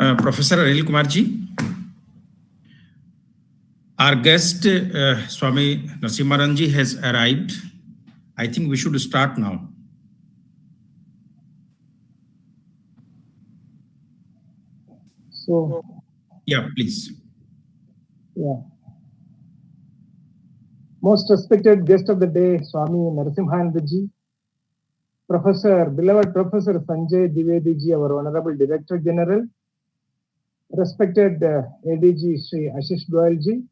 Professor Anil Kumarji. Our guest, Swami Narasimharanji, has arrived. I think we should start now. So, yeah, please. Yeah. Most respected guest of the day, Swami Narasimhanandaji, beloved Professor Sanjay Dwivedi, our Honorable Director General, respected ADG Sri Ashish Goyalji,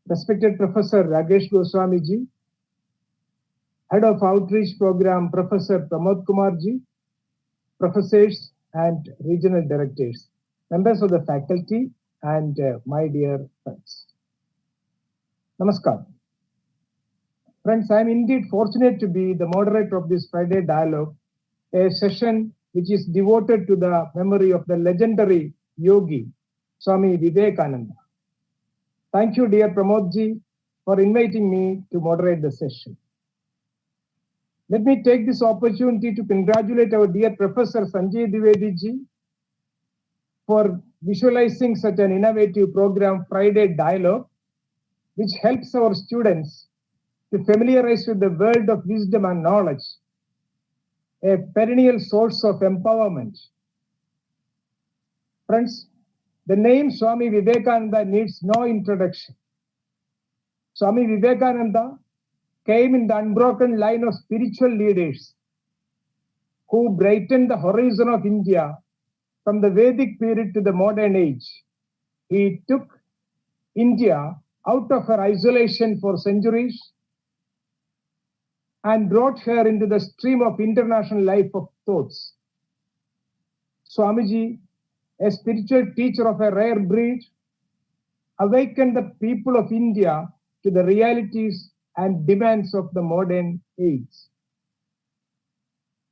respected Professor Ragesh Goswamiji, Head of Outreach Program Professor Pramod Kumarji, professors and regional directors, members of the faculty, and my dear friends. Namaskar. Friends, I am indeed fortunate to be the moderator of this Friday dialogue, a session which is devoted to the memory of the legendary yogi, Swami Vivekananda. Thank you, dear Pramodji, for inviting me to moderate the session. Let me take this opportunity to congratulate our dear Professor Sanjay Dwivedi for visualizing such an innovative program, Friday Dialogue, which helps our students to familiarize with the world of wisdom and knowledge, a perennial source of empowerment. Friends, the name Swami Vivekananda needs no introduction. Swami Vivekananda came in the unbroken line of spiritual leaders who brightened the horizon of India from the Vedic period to the modern age. He took India out of her isolation for centuries and brought her into the stream of international life of thoughts. Swamiji, a spiritual teacher of a rare breed, awakened the people of India to the realities and demands of the modern age.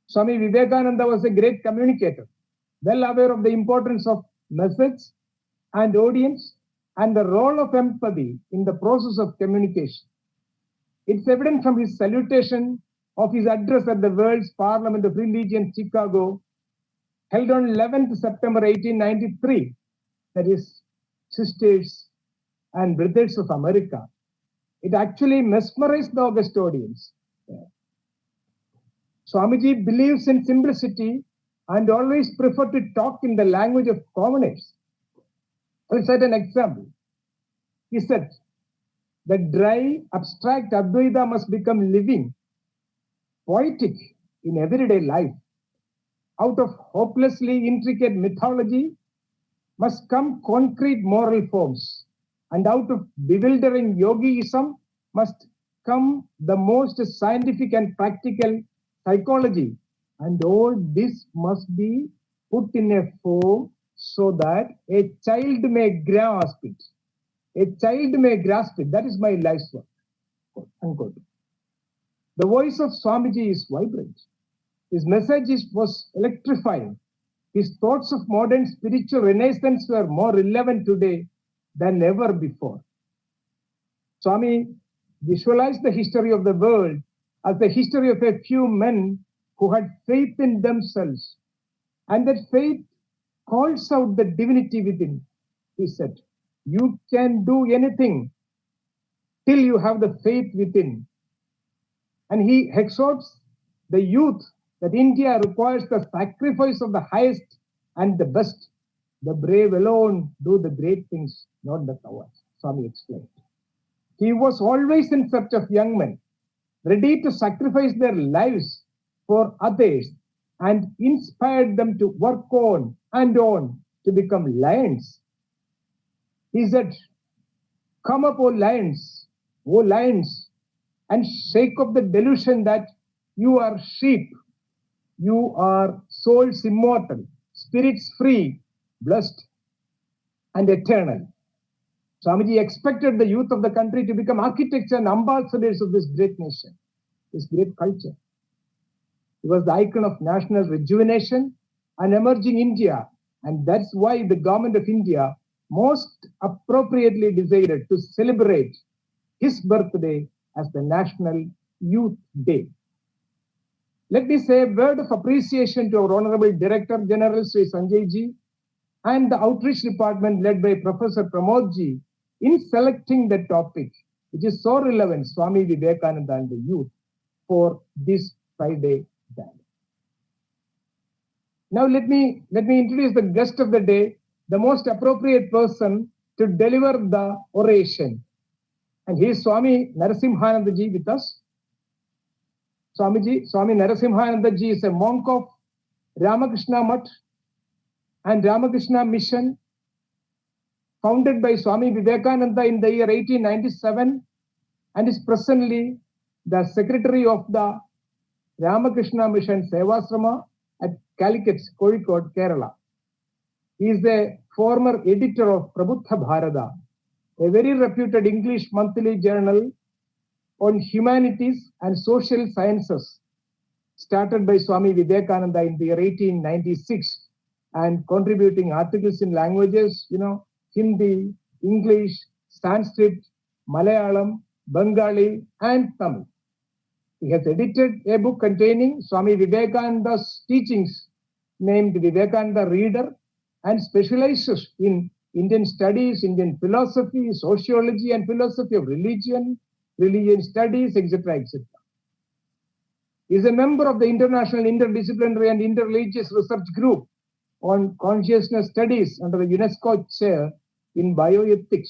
Swami Vivekananda was a great communicator, well aware of the importance of message and audience and the role of empathy in the process of communication. It's evident from his salutation of his address at the World's Parliament of Religion, Chicago, held on 11th September 1893, that is, Sisters and Brothers of America. It actually mesmerized the august audience. Swamiji believes in simplicity and always preferred to talk in the language of commoners. I'll set an example. He said, the dry, abstract Advaita must become living, poetic in everyday life. Out of hopelessly intricate mythology must come concrete moral forms, and out of bewildering yogiism must come the most scientific and practical psychology. And all this must be put in a form so that a child may grasp it. A child may grasp it. That is my life's work. Unquote. The voice of Swamiji is vibrant. His message was electrifying. His thoughts of modern spiritual renaissance were more relevant today than ever before. Swami visualized the history of the world as the history of a few men who had faith in themselves. And that faith calls out the divinity within. He said, you can do anything till you have the faith within. And he exhorts the youth that India requires the sacrifice of the highest and the best. The brave alone do the great things, not the cowards, Swami explained. He was always in search of young men, ready to sacrifice their lives for others and inspired them to work on and on to become lions. He said, come up, O lions, and shake off the delusion that you are sheep. You are souls immortal, spirits free, blessed, and eternal. Swamiji expected the youth of the country to become architects and ambassadors of this great nation, this great culture. He was the icon of national rejuvenation and emerging India, and that's why the government of India most appropriately decided to celebrate his birthday as the National Youth Day. Let me say a word of appreciation to our Honorable Director General Sri Sanjay Ji and the outreach department led by Professor Pramodji in selecting the topic, which is so relevant, Swami Vivekananda and the youth, for this Friday dialogue. Now let me introduce the guest of the day, the most appropriate person to deliver the oration. And he is Swami Narasimhananda ji with us. Swami Narasimhananda ji is a monk of Ramakrishna Mutt and Ramakrishna Mission, founded by Swami Vivekananda in the year 1897, and is presently the secretary of the Ramakrishna Mission Sevasrama at Calicut, Kozhikode, Kerala. He is a former editor of Prabudha Bharata, a very reputed English monthly journal on humanities and social sciences, started by Swami Vivekananda in the year 1896, and contributing articles in languages, Hindi, English, Sanskrit, Malayalam, Bengali, and Tamil. He has edited a book containing Swami Vivekananda's teachings named Vivekananda Reader, and specializes in Indian studies, Indian philosophy, sociology, and philosophy of religion, religion studies, etc., etc. He is a member of the International Interdisciplinary and Interreligious Research Group on Consciousness Studies under the UNESCO Chair in Bioethics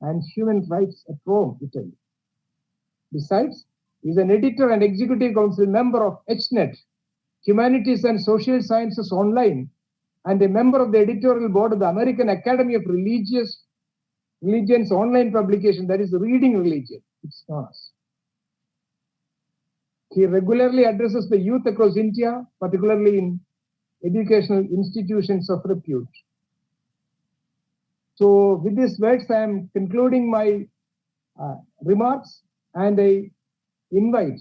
and Human Rights at Rome, Italy. Besides, he is an editor and executive council member of HNet, Humanities and Social Sciences Online, and a member of the editorial board of the American Academy of Religion's online publication, that is Reading Religion, it's known as. He regularly addresses the youth across India, particularly in educational institutions of repute. So with these words, I am concluding my remarks, and I invite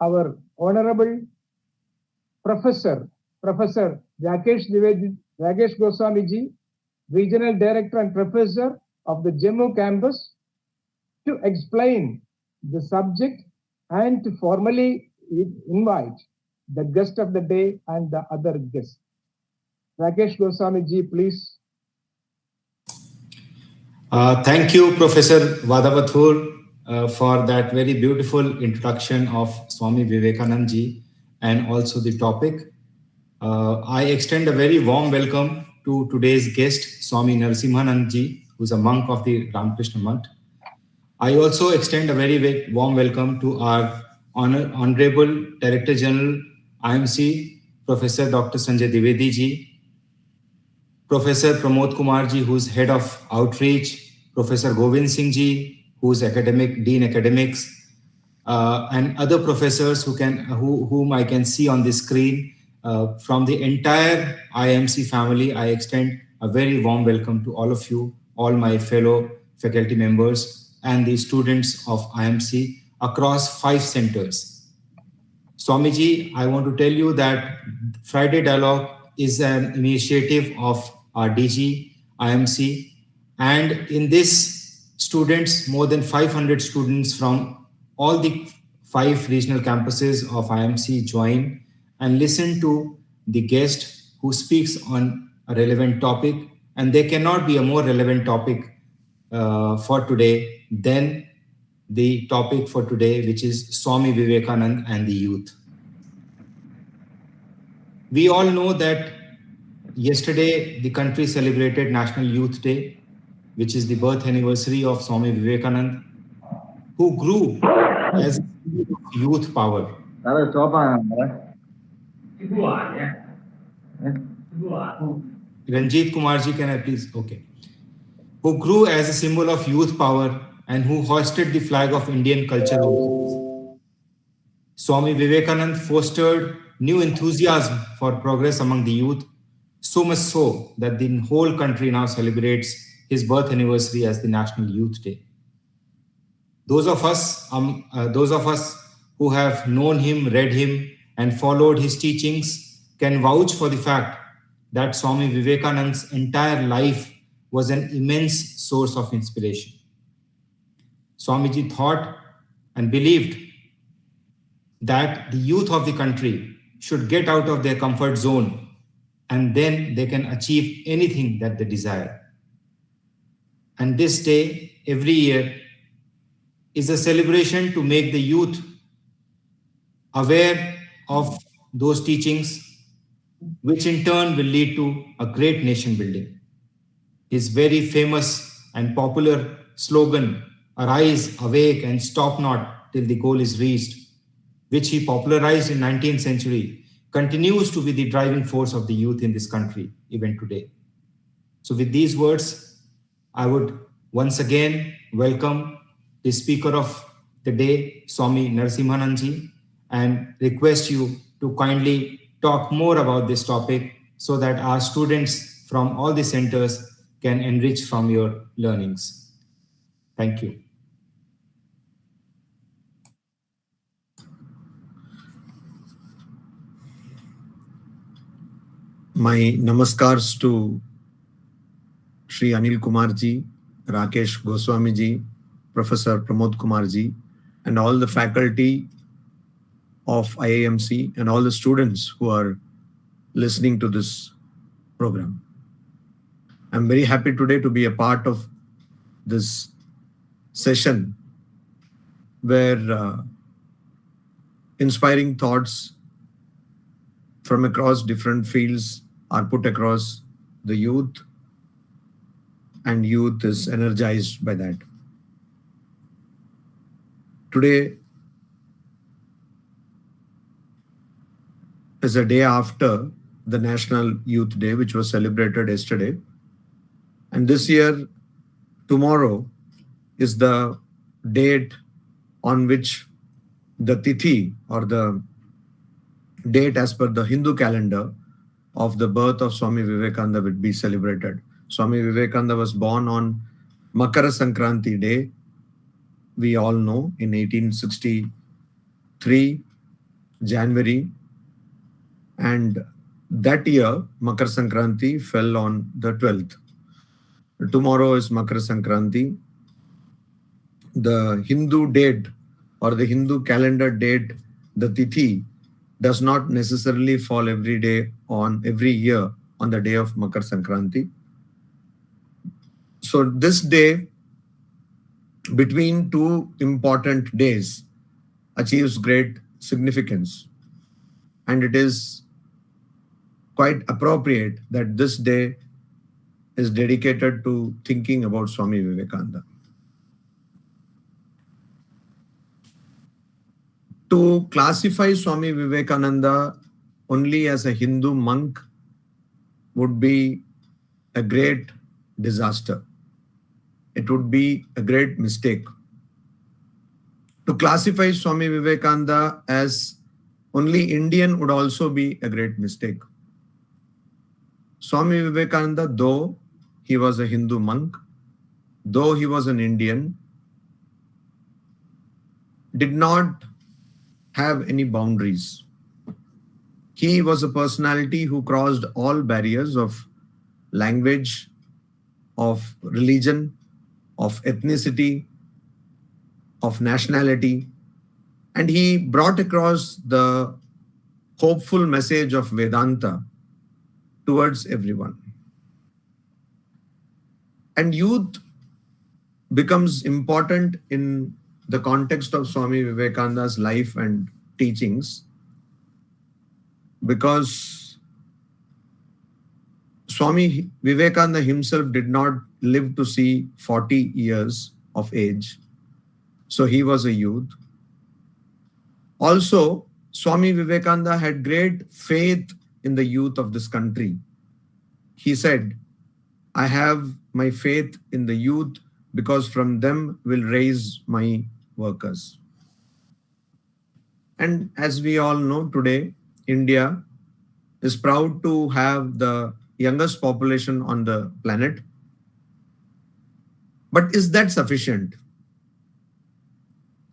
our Honorable Professor Rakesh Goswami ji, Regional Director and Professor of the Jammu campus, to explain the subject and to formally invite the guest of the day and the other guests. Rakesh Goswami ji, please. Thank you, Professor Vadavathur, for that very beautiful introduction of Swami Vivekananda ji and also the topic. I extend a very warm welcome to today's guest, Swami Narasimhananda ji, who is a monk of the Ramakrishna Mutt. I also extend a very warm welcome to our Honorable Director General, IMC, Professor Dr. Sanjay Dwivedi ji, Professor Pramod Kumar ji, who is Head of Outreach, Professor Govind Singh ji, who is Dean Academics, and other professors whom I can see on the screen. From the entire IMC family, I extend a very warm welcome to all of you, all my fellow faculty members and the students of IMC across 5 centers. Swamiji, I want to tell you that Friday Dialogue is an initiative of our DG, IMC, and in this, students, more than 500 students from all the 5 regional campuses of IMC join and listen to the guest who speaks on a relevant topic. And there cannot be a more relevant topic for today than the topic for today, which is Swami Vivekananda and the youth. We all know that yesterday the country celebrated National Youth Day, which is the birth anniversary of Swami Vivekananda, who grew as youth power. Ranjit Kumarji, can I please? Okay. Who grew as a symbol of youth power and who hoisted the flag of Indian culture. Swami Vivekananda fostered new enthusiasm for progress among the youth, so much so that the whole country now celebrates his birth anniversary as the National Youth Day. Those of us who have known him, read him, and followed his teachings can vouch for the fact that Swami Vivekananda's entire life was an immense source of inspiration. Swamiji thought and believed that the youth of the country should get out of their comfort zone and then they can achieve anything that they desire. And this day, every year, is a celebration to make the youth aware of those teachings, which in turn will lead to a great nation building. His very famous and popular slogan, "Arise, awake, and stop not till the goal is reached," which he popularized in 19th century, continues to be the driving force of the youth in this country, even today. So with these words, I would once again welcome the speaker of the day, Swami Narasimhananji, and request you to kindly talk more about this topic so that our students from all the centers can enrich from your learnings. Thank you. My namaskars to Shri Anil Kumarji, Rakesh Goswamiji, Professor Pramod Kumarji, and all the faculty of IIMC and all the students who are listening to this program. I'm very happy today to be a part of this session where inspiring thoughts from across different fields are put across the youth, and youth is energized by that. Today is a day after the National Youth Day, which was celebrated yesterday. And this year, tomorrow, is the date on which the tithi, or the date as per the Hindu calendar, of the birth of Swami Vivekananda will be celebrated. Swami Vivekananda was born on Makara Sankranti Day, we all know, in 1863, January. And that year, Makar Sankranti fell on the 12th. Tomorrow is Makar Sankranti. The Hindu date or the Hindu calendar date, the tithi, does not necessarily fall every year on the day of Makar Sankranti. So this day, between two important days, achieves great significance. And it is quite appropriate that this day is dedicated to thinking about Swami Vivekananda. To classify Swami Vivekananda only as a Hindu monk would be a great disaster. It would be a great mistake. To classify Swami Vivekananda as only Indian would also be a great mistake. Swami Vivekananda, though he was a Hindu monk, though he was an Indian, did not have any boundaries. He was a personality who crossed all barriers of language, of religion, of ethnicity, of nationality, and he brought across the hopeful message of Vedanta towards everyone. And youth becomes important in the context of Swami Vivekananda's life and teachings, because Swami Vivekananda himself did not live to see 40 years of age. So he was a youth. Also, Swami Vivekananda had great faith in the youth of this country. He said, "I have my faith in the youth because from them will raise my workers." And as we all know today, India is proud to have the youngest population on the planet. But is that sufficient?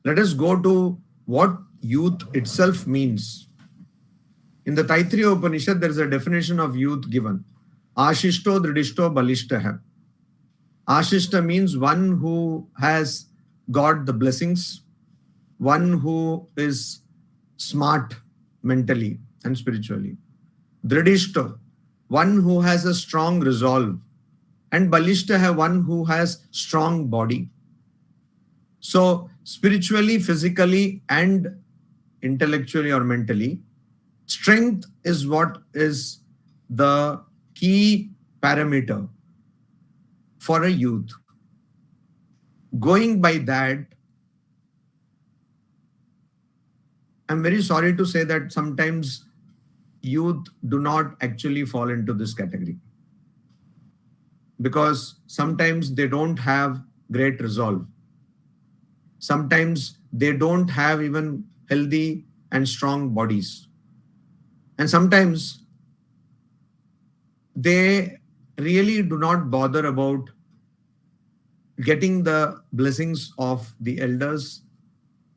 Let us go to what youth itself means. In the Taittiriya Upanishad, there is a definition of youth given. Ashishto dridishto balishtaha. Ashishta means one who has got the blessings, one who is smart mentally and spiritually. Dridishto one who has a strong resolve, and balishta hai one who has strong body. So spiritually, physically, and intellectually or mentally, strength is what is the key parameter for a youth. Going by that, I'm very sorry to say that sometimes youth do not actually fall into this category, because sometimes they don't have great resolve. Sometimes they don't have even healthy and strong bodies. And sometimes they really do not bother about getting the blessings of the elders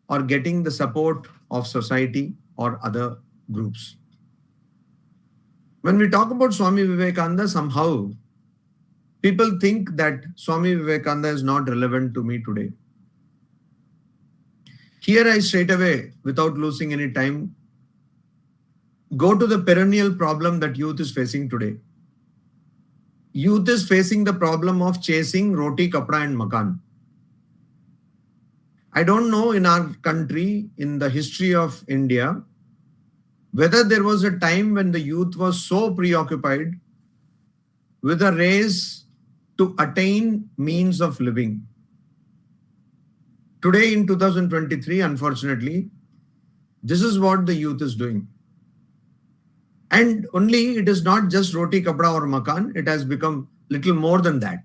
or getting the support of society or other groups. When we talk about Swami Vivekananda, somehow people think that Swami Vivekananda is not relevant to me today. Here I straight away, without losing any time, go to the perennial problem that youth is facing today. Youth is facing the problem of chasing roti, kapda and makan. I don't know in our country, in the history of India, whether there was a time when the youth was so preoccupied with a race to attain means of living. Today in 2023, unfortunately, this is what the youth is doing. And only it is not just roti, kapda or makan, it has become little more than that.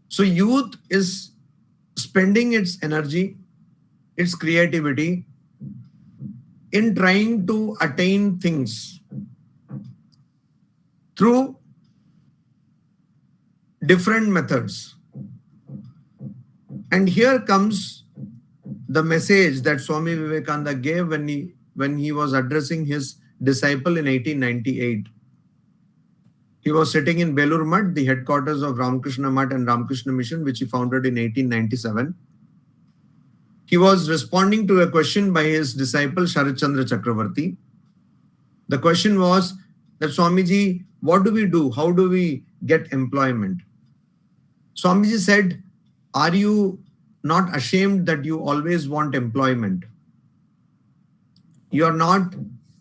So youth is spending its energy, its creativity in trying to attain things through different methods. And here comes the message that Swami Vivekananda gave when he was addressing his disciple in 1898. He was sitting in Belur Mutt, the headquarters of Ramakrishna Mutt and Ramakrishna Mission, which he founded in 1897. He was responding to a question by his disciple Sharat Chandra Chakravarti. The question was that, Swamiji, what do we do? How do we get employment? Swamiji said, are you not ashamed that you always want employment? You are not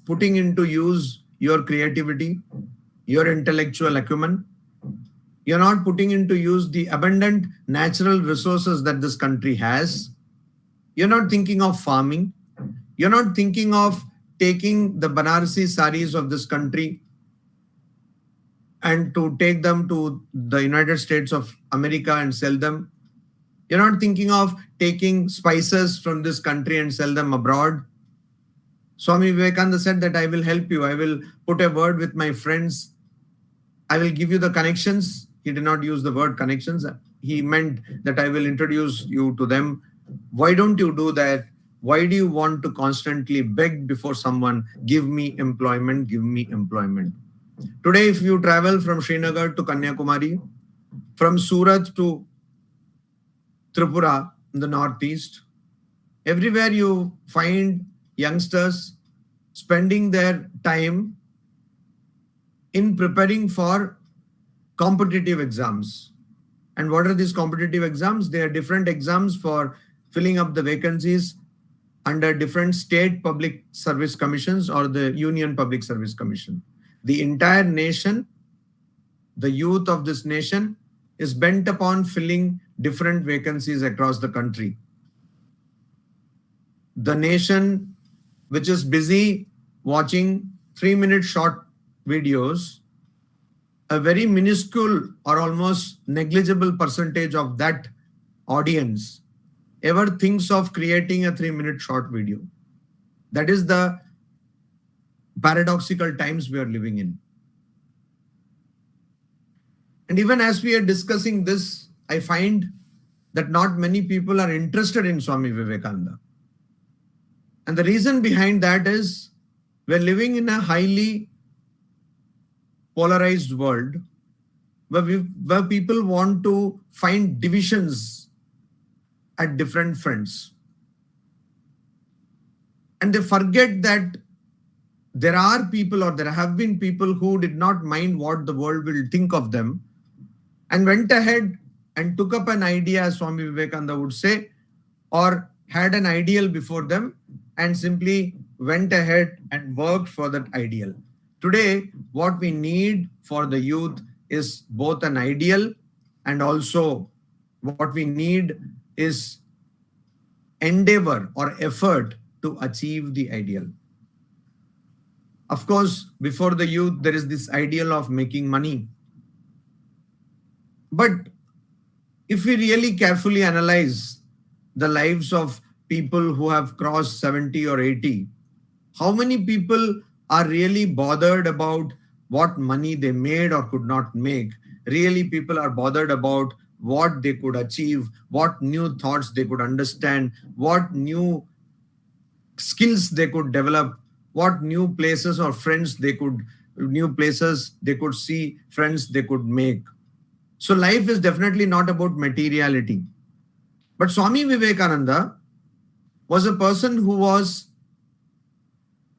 putting into use your creativity, your intellectual acumen. You're not putting into use the abundant natural resources that this country has. You're not thinking of farming. You're not thinking of taking the Banarasi saris of this country and to take them to the United States of America and sell them. You're not thinking of taking spices from this country and sell them abroad. Swami Vivekananda said that I will help you. I will put a word with my friends. I will give you the connections. He did not use the word connections. He meant that I will introduce you to them. Why don't you do that? Why do you want to constantly beg before someone, give me employment, give me employment? Today, if you travel from Srinagar to Kanyakumari, from Surat to Tripura in the northeast, everywhere you find youngsters spending their time in preparing for competitive exams. And what are these competitive exams? They are different exams for filling up the vacancies under different state public service commissions or the Union Public Service Commission. The entire nation, the youth of this nation, is bent upon filling different vacancies across the country. The nation, which is busy watching 3-minute short videos, a very minuscule or almost negligible percentage of that audience ever thinks of creating a 3-minute short video. That is the paradoxical times we are living in. And even as we are discussing this, I find that not many people are interested in Swami Vivekananda. And the reason behind that is we're living in a highly polarized world where people want to find divisions at different fronts. And they forget that there are people, or there have been people, who did not mind what the world will think of them and went ahead and took up an idea, as Swami Vivekananda would say, or had an ideal before them and simply went ahead and worked for that ideal. Today, what we need for the youth is both an ideal, and also what we need is endeavor or effort to achieve the ideal. Of course, before the youth, there is this ideal of making money. But if we really carefully analyze the lives of people who have crossed 70 or 80, how many people are really bothered about what money they made or could not make? Really, people are bothered about what they could achieve, what new thoughts they could understand, what new skills they could develop, what new places or friends they could, new places they could see, friends they could make. So life is definitely not about materiality. But Swami Vivekananda was a person who was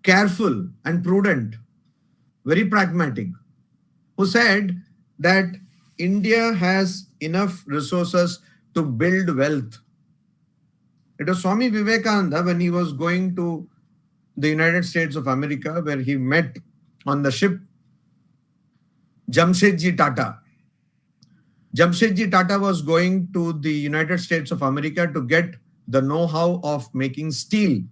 careful and prudent, very pragmatic, who said that India has enough resources to build wealth. It was Swami Vivekananda, when he was going to the United States of America, where he met on the ship Jamshedji Tata. Jamshedji Tata was going to the United States of America to get the know-how of making steel.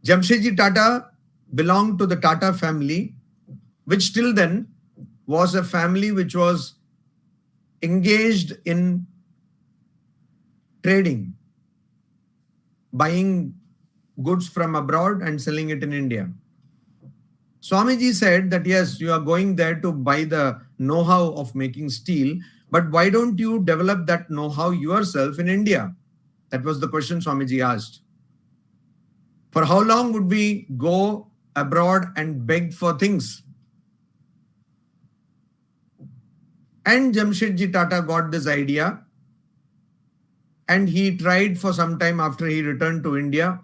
Jamshedji Tata belonged to the Tata family, which till then was a family which was engaged in trading, buying goods from abroad and selling it in India. Swamiji said that yes, you are going there to buy the know-how of making steel, but why don't you develop that know-how yourself in India? That was the question Swamiji asked. For how long would we go abroad and beg for things? And Jamshedji Tata got this idea, and he tried for some time after he returned to India.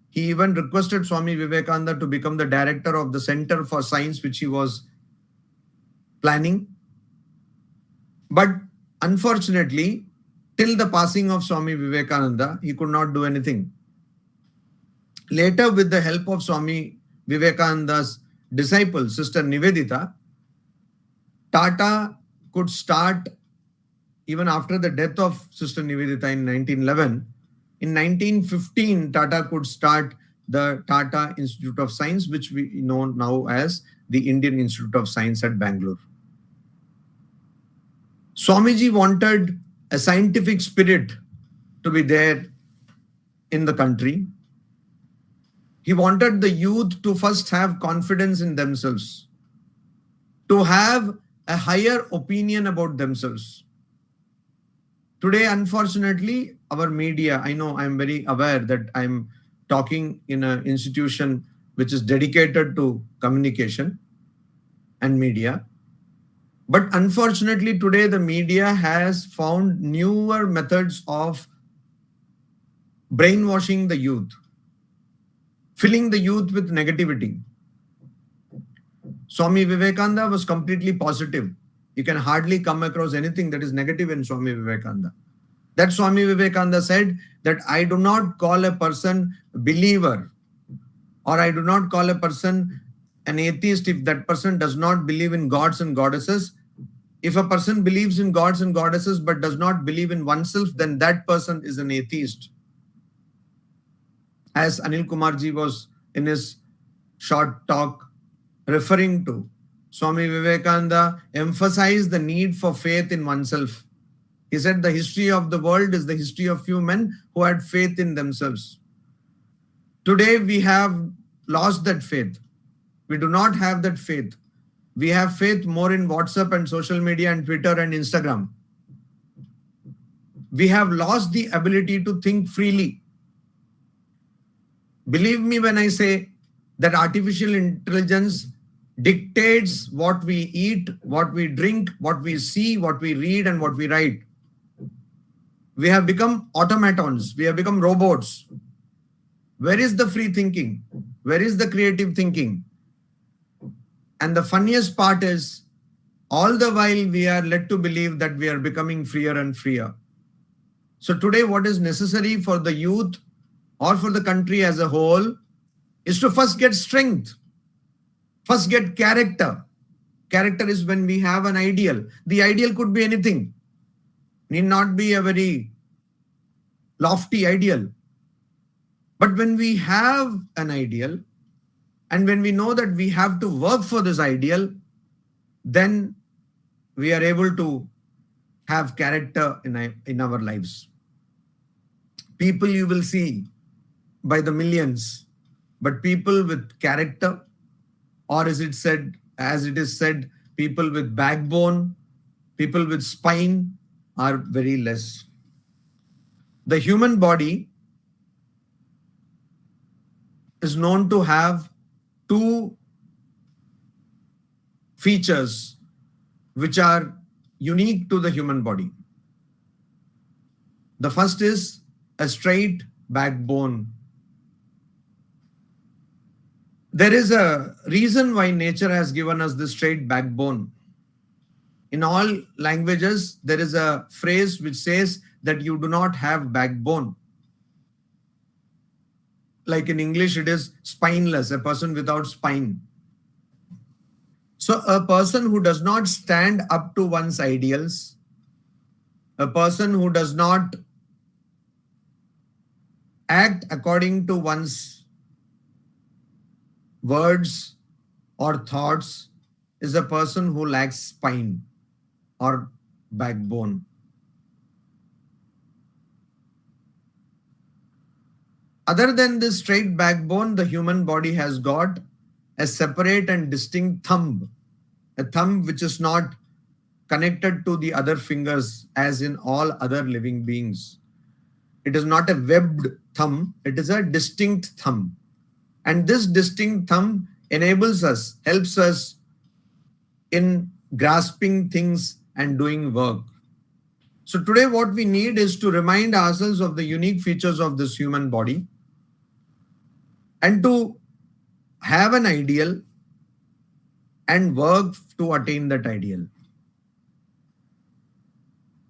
He even requested Swami Vivekananda to become the director of the Center for Science, which he was planning. But unfortunately, till the passing of Swami Vivekananda, he could not do anything. Later, with the help of Swami Vivekananda's disciple, Sister Nivedita, Tata could start, even after the death of Sister Nivedita in 1911, in 1915, Tata could start the Tata Institute of Science, which we know now as the Indian Institute of Science at Bangalore. Swamiji wanted a scientific spirit to be there in the country. He wanted the youth to first have confidence in themselves, to have a higher opinion about themselves. Today, unfortunately, our media, I know I'm very aware that I'm talking in an institution which is dedicated to communication and media. But unfortunately, today the media has found newer methods of brainwashing the youth, filling the youth with negativity. Swami Vivekananda was completely positive. You can hardly come across anything that is negative in Swami Vivekananda. That Swami Vivekananda said that I do not call a person believer, or I do not call a person an atheist if that person does not believe in gods and goddesses. If a person believes in gods and goddesses but does not believe in oneself, then that person is an atheist. As Anil Kumarji was in his short talk referring to, Swami Vivekananda emphasized the need for faith in oneself. He said the history of the world is the history of few men who had faith in themselves. Today we have lost that faith. We do not have that faith. We have faith more in WhatsApp and social media and Twitter and Instagram. We have lost the ability to think freely. Believe me when I say that artificial intelligence dictates what we eat, what we drink, what we see, what we read, and what we write. We have become automatons. We have become robots. Where is the free thinking? Where is the creative thinking? And the funniest part is, all the while we are led to believe that we are becoming freer and freer. So today what is necessary for the youth or for the country as a whole is to first get strength, first get character. Character is when we have an ideal. The ideal could be anything, need not be a very lofty ideal. But when we have an ideal and when we know that we have to work for this ideal, then we are able to have character in our lives. People you will see by the millions, but people with character, or as it is said, people with backbone, people with spine are very less. The human body is known to have two features which are unique to the human body. The first is a straight backbone. There is a reason why nature has given us this straight backbone. In all languages, there is a phrase which says that you do not have backbone. Like in English, it is spineless, a person without spine. So a person who does not stand up to one's ideals, a person who does not act according to one's words or thoughts, is a person who lacks spine or backbone. Other than this straight backbone, the human body has got a separate and distinct thumb, a thumb which is not connected to the other fingers as in all other living beings. It is not a webbed thumb, it is a distinct thumb. And this distinct thumb enables us, helps us in grasping things and doing work. So today what we need is to remind ourselves of the unique features of this human body and to have an ideal and work to attain that ideal.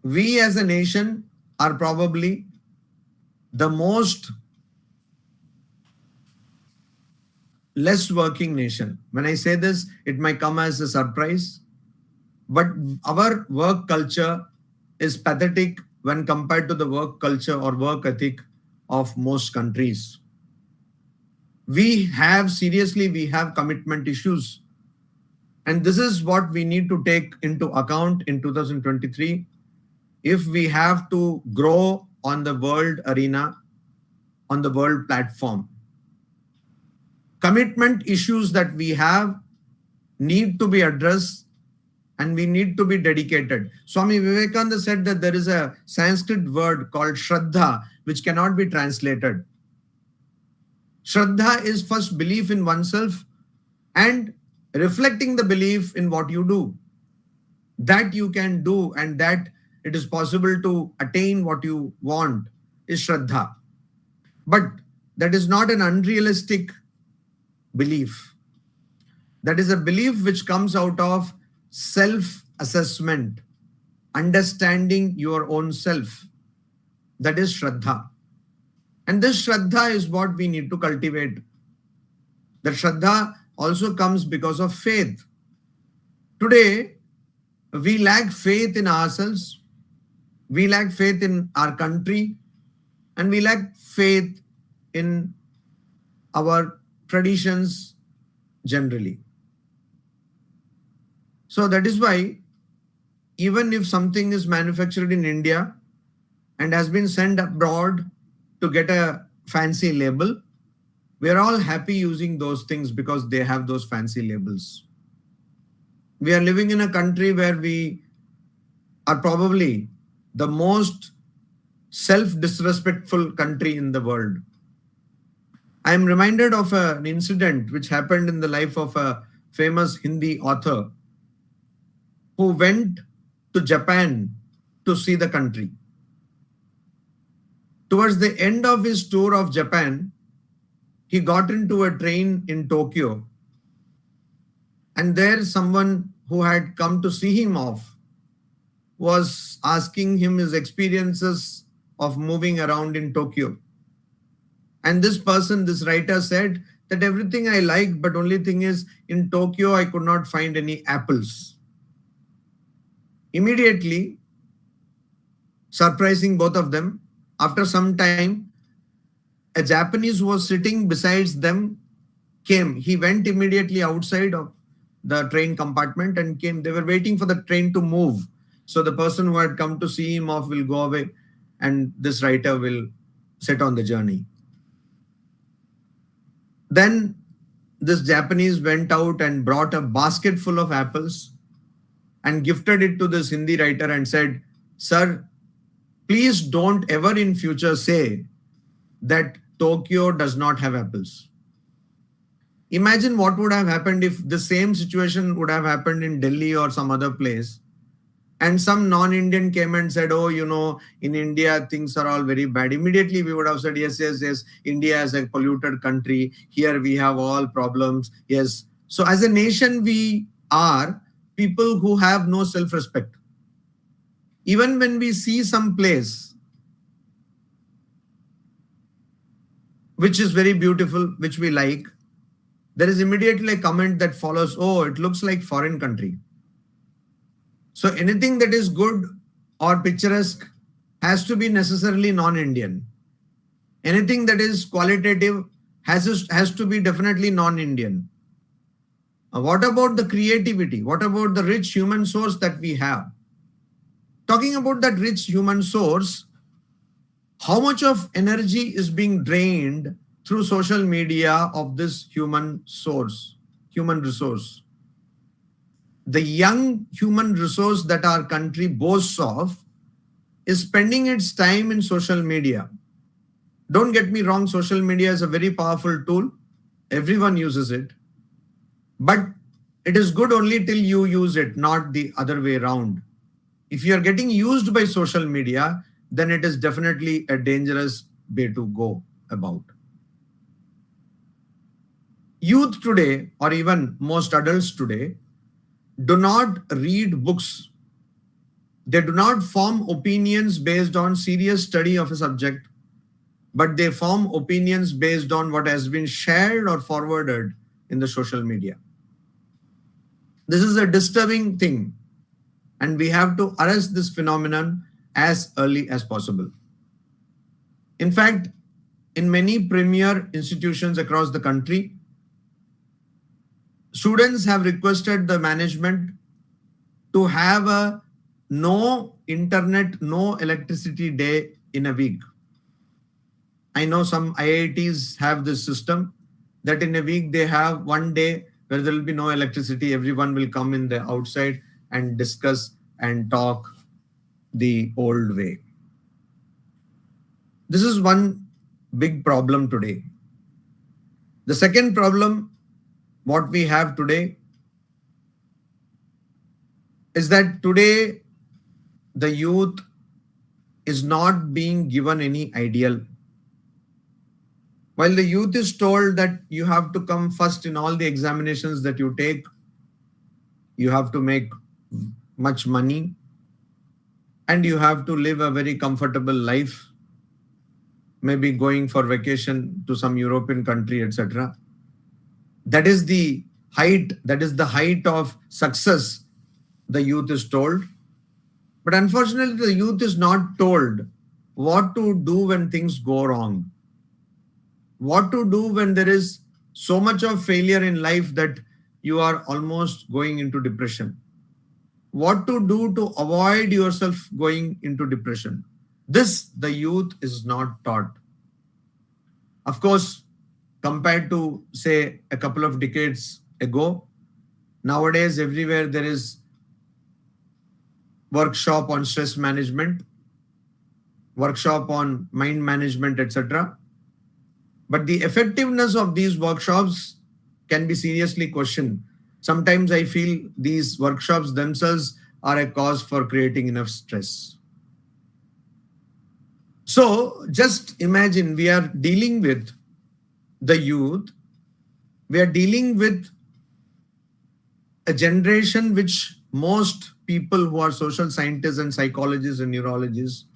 We as a nation are probably the most less working nation. When I say this, it might come as a surprise, but our work culture is pathetic when compared to the work culture or work ethic of most countries. We have commitment issues. And this is what we need to take into account in 2023 if we have to grow on the world arena, on the world platform. Commitment issues that we have need to be addressed and we need to be dedicated. Swami Vivekananda said that there is a Sanskrit word called Shraddha which cannot be translated. Shraddha is first belief in oneself and reflecting the belief in what you do. That you can do and that it is possible to attain what you want is Shraddha. But that is not an unrealistic belief. That is a belief which comes out of self-assessment, understanding your own self. That is Shraddha. And this Shraddha is what we need to cultivate. The Shraddha also comes because of faith. Today, we lack faith in ourselves, we lack faith in our country, and we lack faith in our traditions generally. So that is why even if something is manufactured in India and has been sent abroad to get a fancy label, we are all happy using those things because they have those fancy labels. We are living in a country where we are probably the most self-disrespectful country in the world. I am reminded of an incident which happened in the life of a famous Hindi author who went to Japan to see the country. Towards the end of his tour of Japan, he got into a train in Tokyo, and there someone who had come to see him off was asking him his experiences of moving around in Tokyo. And this person, this writer said that everything I liked, but only thing is in Tokyo, I could not find any apples. Immediately, surprising both of them, after some time, a Japanese who was sitting besides them came. He went immediately outside of the train compartment and came. They were waiting for the train to move. So the person who had come to see him off will go away and this writer will set on the journey. Then this Japanese went out and brought a basket full of apples and gifted it to this Hindi writer and said, "Sir, please don't ever in future say that Tokyo does not have apples." Imagine what would have happened if the same situation would have happened in Delhi or some other place. And some non-Indian came and said, "Oh, in India, things are all very bad." Immediately we would have said, yes, India is a polluted country. Here we have all problems. Yes. So as a nation, we are people who have no self-respect. Even when we see some place which is very beautiful, which we like, there is immediately a comment that follows, "Oh, it looks like foreign country." So anything that is good or picturesque has to be necessarily non-Indian. Anything that is qualitative has to be definitely non-Indian. What about the creativity? What about the rich human source that we have? Talking about that rich human source, how much of energy is being drained through social media of this human resource? The young human resource that our country boasts of is spending its time in social media. Don't get me wrong, social media is a very powerful tool. Everyone uses it. But it is good only till you use it, not the other way around. If you are getting used by social media, then it is definitely a dangerous way to go about. Youth today, or even most adults today, do not read books. They do not form opinions based on serious study of a subject, but they form opinions based on what has been shared or forwarded in the social media. This is a disturbing thing, and we have to arrest this phenomenon as early as possible. In fact, in many premier institutions across the country, students have requested the management to have a no internet, no electricity day in a week. I know some IITs have this system that in a week they have one day where there will be no electricity. Everyone will come in the outside and discuss and talk the old way. This is one big problem today. The second problem what we have today is that today the youth is not being given any ideal. While the youth is told that you have to come first in all the examinations that you take, you have to make much money, and you have to live a very comfortable life, maybe going for vacation to some European country, etc. That is the height of success, the youth is told. But unfortunately, the youth is not told what to do when things go wrong. What to do when there is so much of failure in life that you are almost going into depression. What to do to avoid yourself going into depression. This, the youth is not taught. Of course, compared to, say, a couple of decades ago, nowadays everywhere there is workshop on stress management, workshop on mind management, etc. But the effectiveness of these workshops can be seriously questioned. Sometimes I feel these workshops themselves are a cause for creating enough stress. So just imagine we are dealing with the youth, we are dealing with a generation which most people who are social scientists and psychologists and neurologists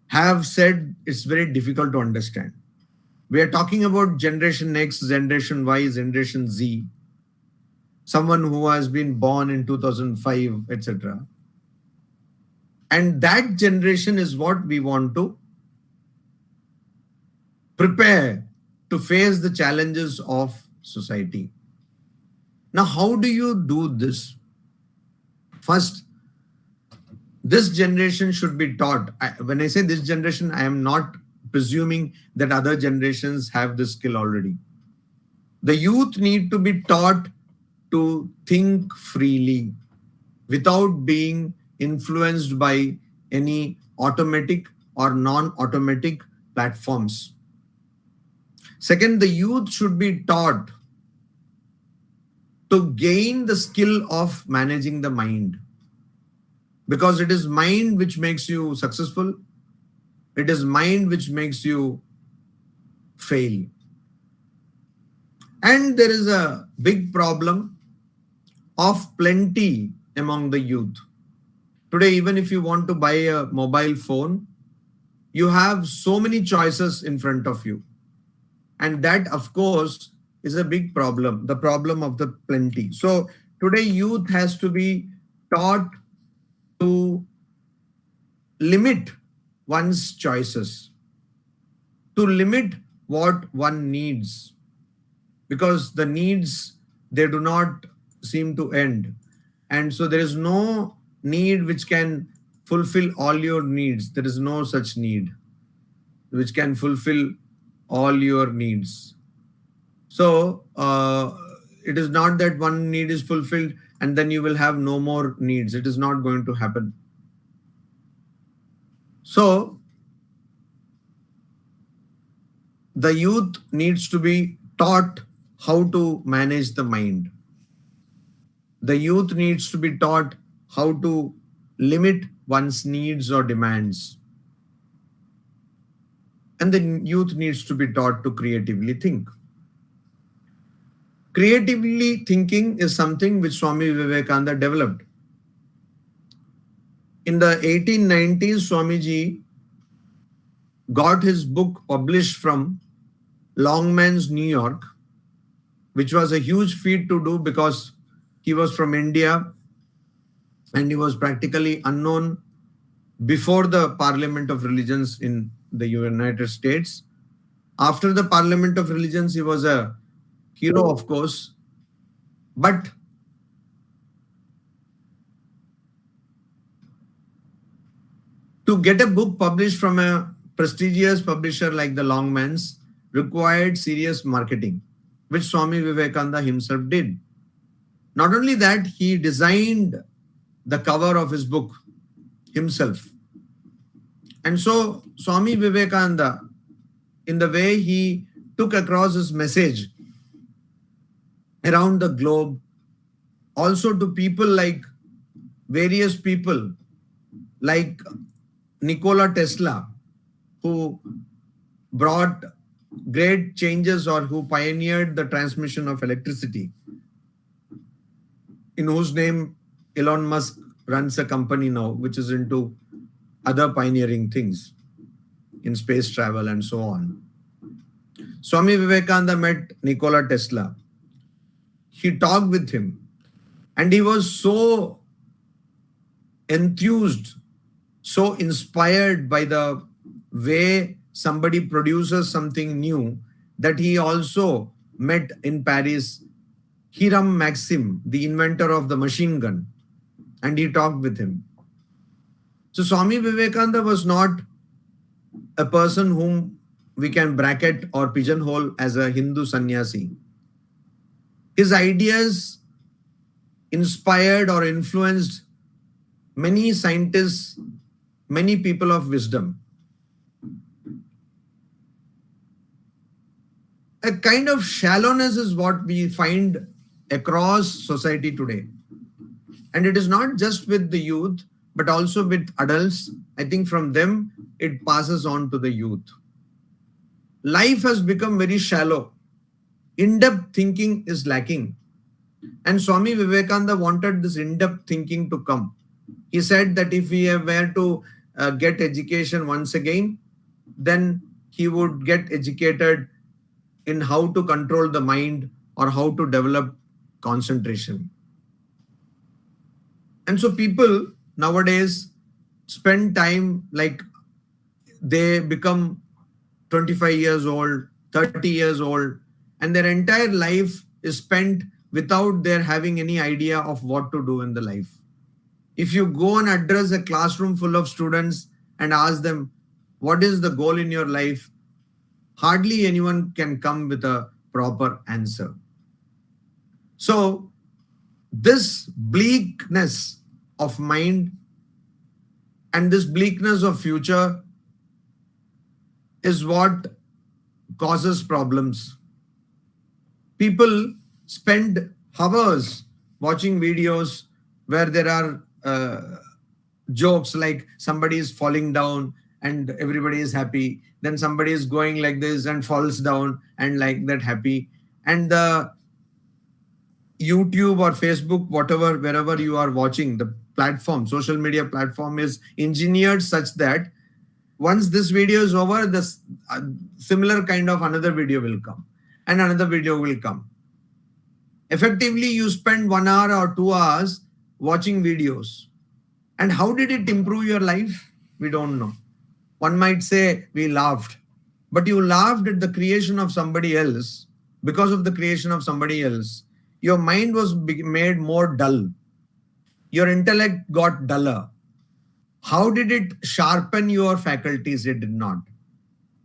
have said it's very difficult to understand. We are talking about Generation X, Generation Y, Generation Z, someone who has been born in 2005, etc. And that generation is what we want to prepare to face the challenges of society. Now, how do you do this? First, this generation should be taught. When I say this generation, I am not presuming that other generations have this skill already. The youth need to be taught to think freely without being influenced by any automatic or non-automatic platforms. Second, the youth should be taught to gain the skill of managing the mind, because it is mind which makes you successful. It is mind which makes you fail. And there is a big problem of plenty among the youth. Today, even if you want to buy a mobile phone, you have so many choices in front of you. And that, of course, is a big problem, the problem of the plenty. So today, youth has to be taught to limit one's choices, to limit what one needs, because the needs, they do not seem to end. And so there is no need which can fulfill all your needs. There is no such need which can fulfill all your needs. So it is not that one need is fulfilled and then you will have no more needs. It is not going to happen. So the youth needs to be taught how to manage the mind. The youth needs to be taught how to limit one's needs or demands. And the youth needs to be taught to creatively think. Creatively thinking is something which Swami Vivekananda developed. In the 1890s, Swamiji got his book published from Longman's, New York, which was a huge feat to do because he was from India and he was practically unknown before the Parliament of Religions in the United States. After the Parliament of Religions, he was a hero, of course, but to get a book published from a prestigious publisher like the Longmans required serious marketing, which Swami Vivekananda himself did. Not only that, he designed the cover of his book himself. And so Swami Vivekananda, in the way he took across his message around the globe, also to people like various people like Nikola Tesla, who brought great changes or who pioneered the transmission of electricity, in whose name Elon Musk runs a company now, which is into other pioneering things in space travel and so on. Swami Vivekananda met Nikola Tesla. He talked with him and he was so enthused, so inspired by the way somebody produces something new that he also met in Paris Hiram Maxim, the inventor of the machine gun, and he talked with him. So Swami Vivekananda was not a person whom we can bracket or pigeonhole as a Hindu sannyasi. His ideas inspired or influenced many scientists, many people of wisdom. A kind of shallowness is what we find across society today. And it is not just with the youth, but also with adults. I think from them, it passes on to the youth. life has become very shallow. In-depth thinking is lacking. And Swami Vivekananda wanted this in-depth thinking to come. He said that if we were to get education once again, then he would get educated in how to control the mind or how to develop concentration. And so people nowadays spend time like they become 25 years old, 30 years old, and their entire life is spent without their having any idea of what to do in the life. If you go and address a classroom full of students and ask them, what is the goal in your life? Hardly anyone can come with a proper answer. So this bleakness of mind and this bleakness of future is what causes problems. People spend hours watching videos where there are jokes like somebody is falling down and everybody is happy. Then somebody is going like this and falls down and like that happy. And the YouTube or Facebook, whatever, wherever you are watching, the platform, social media platform is engineered such that once this video is over, this similar kind of another video will come and another video will come. Effectively, you spend 1 hour or 2 hours watching videos. And how did it improve your life? We don't know. One might say we laughed, but you laughed at the creation of somebody else. Because of the creation of somebody else, your mind was made more dull. Your intellect got duller. How did it sharpen your faculties? It did not.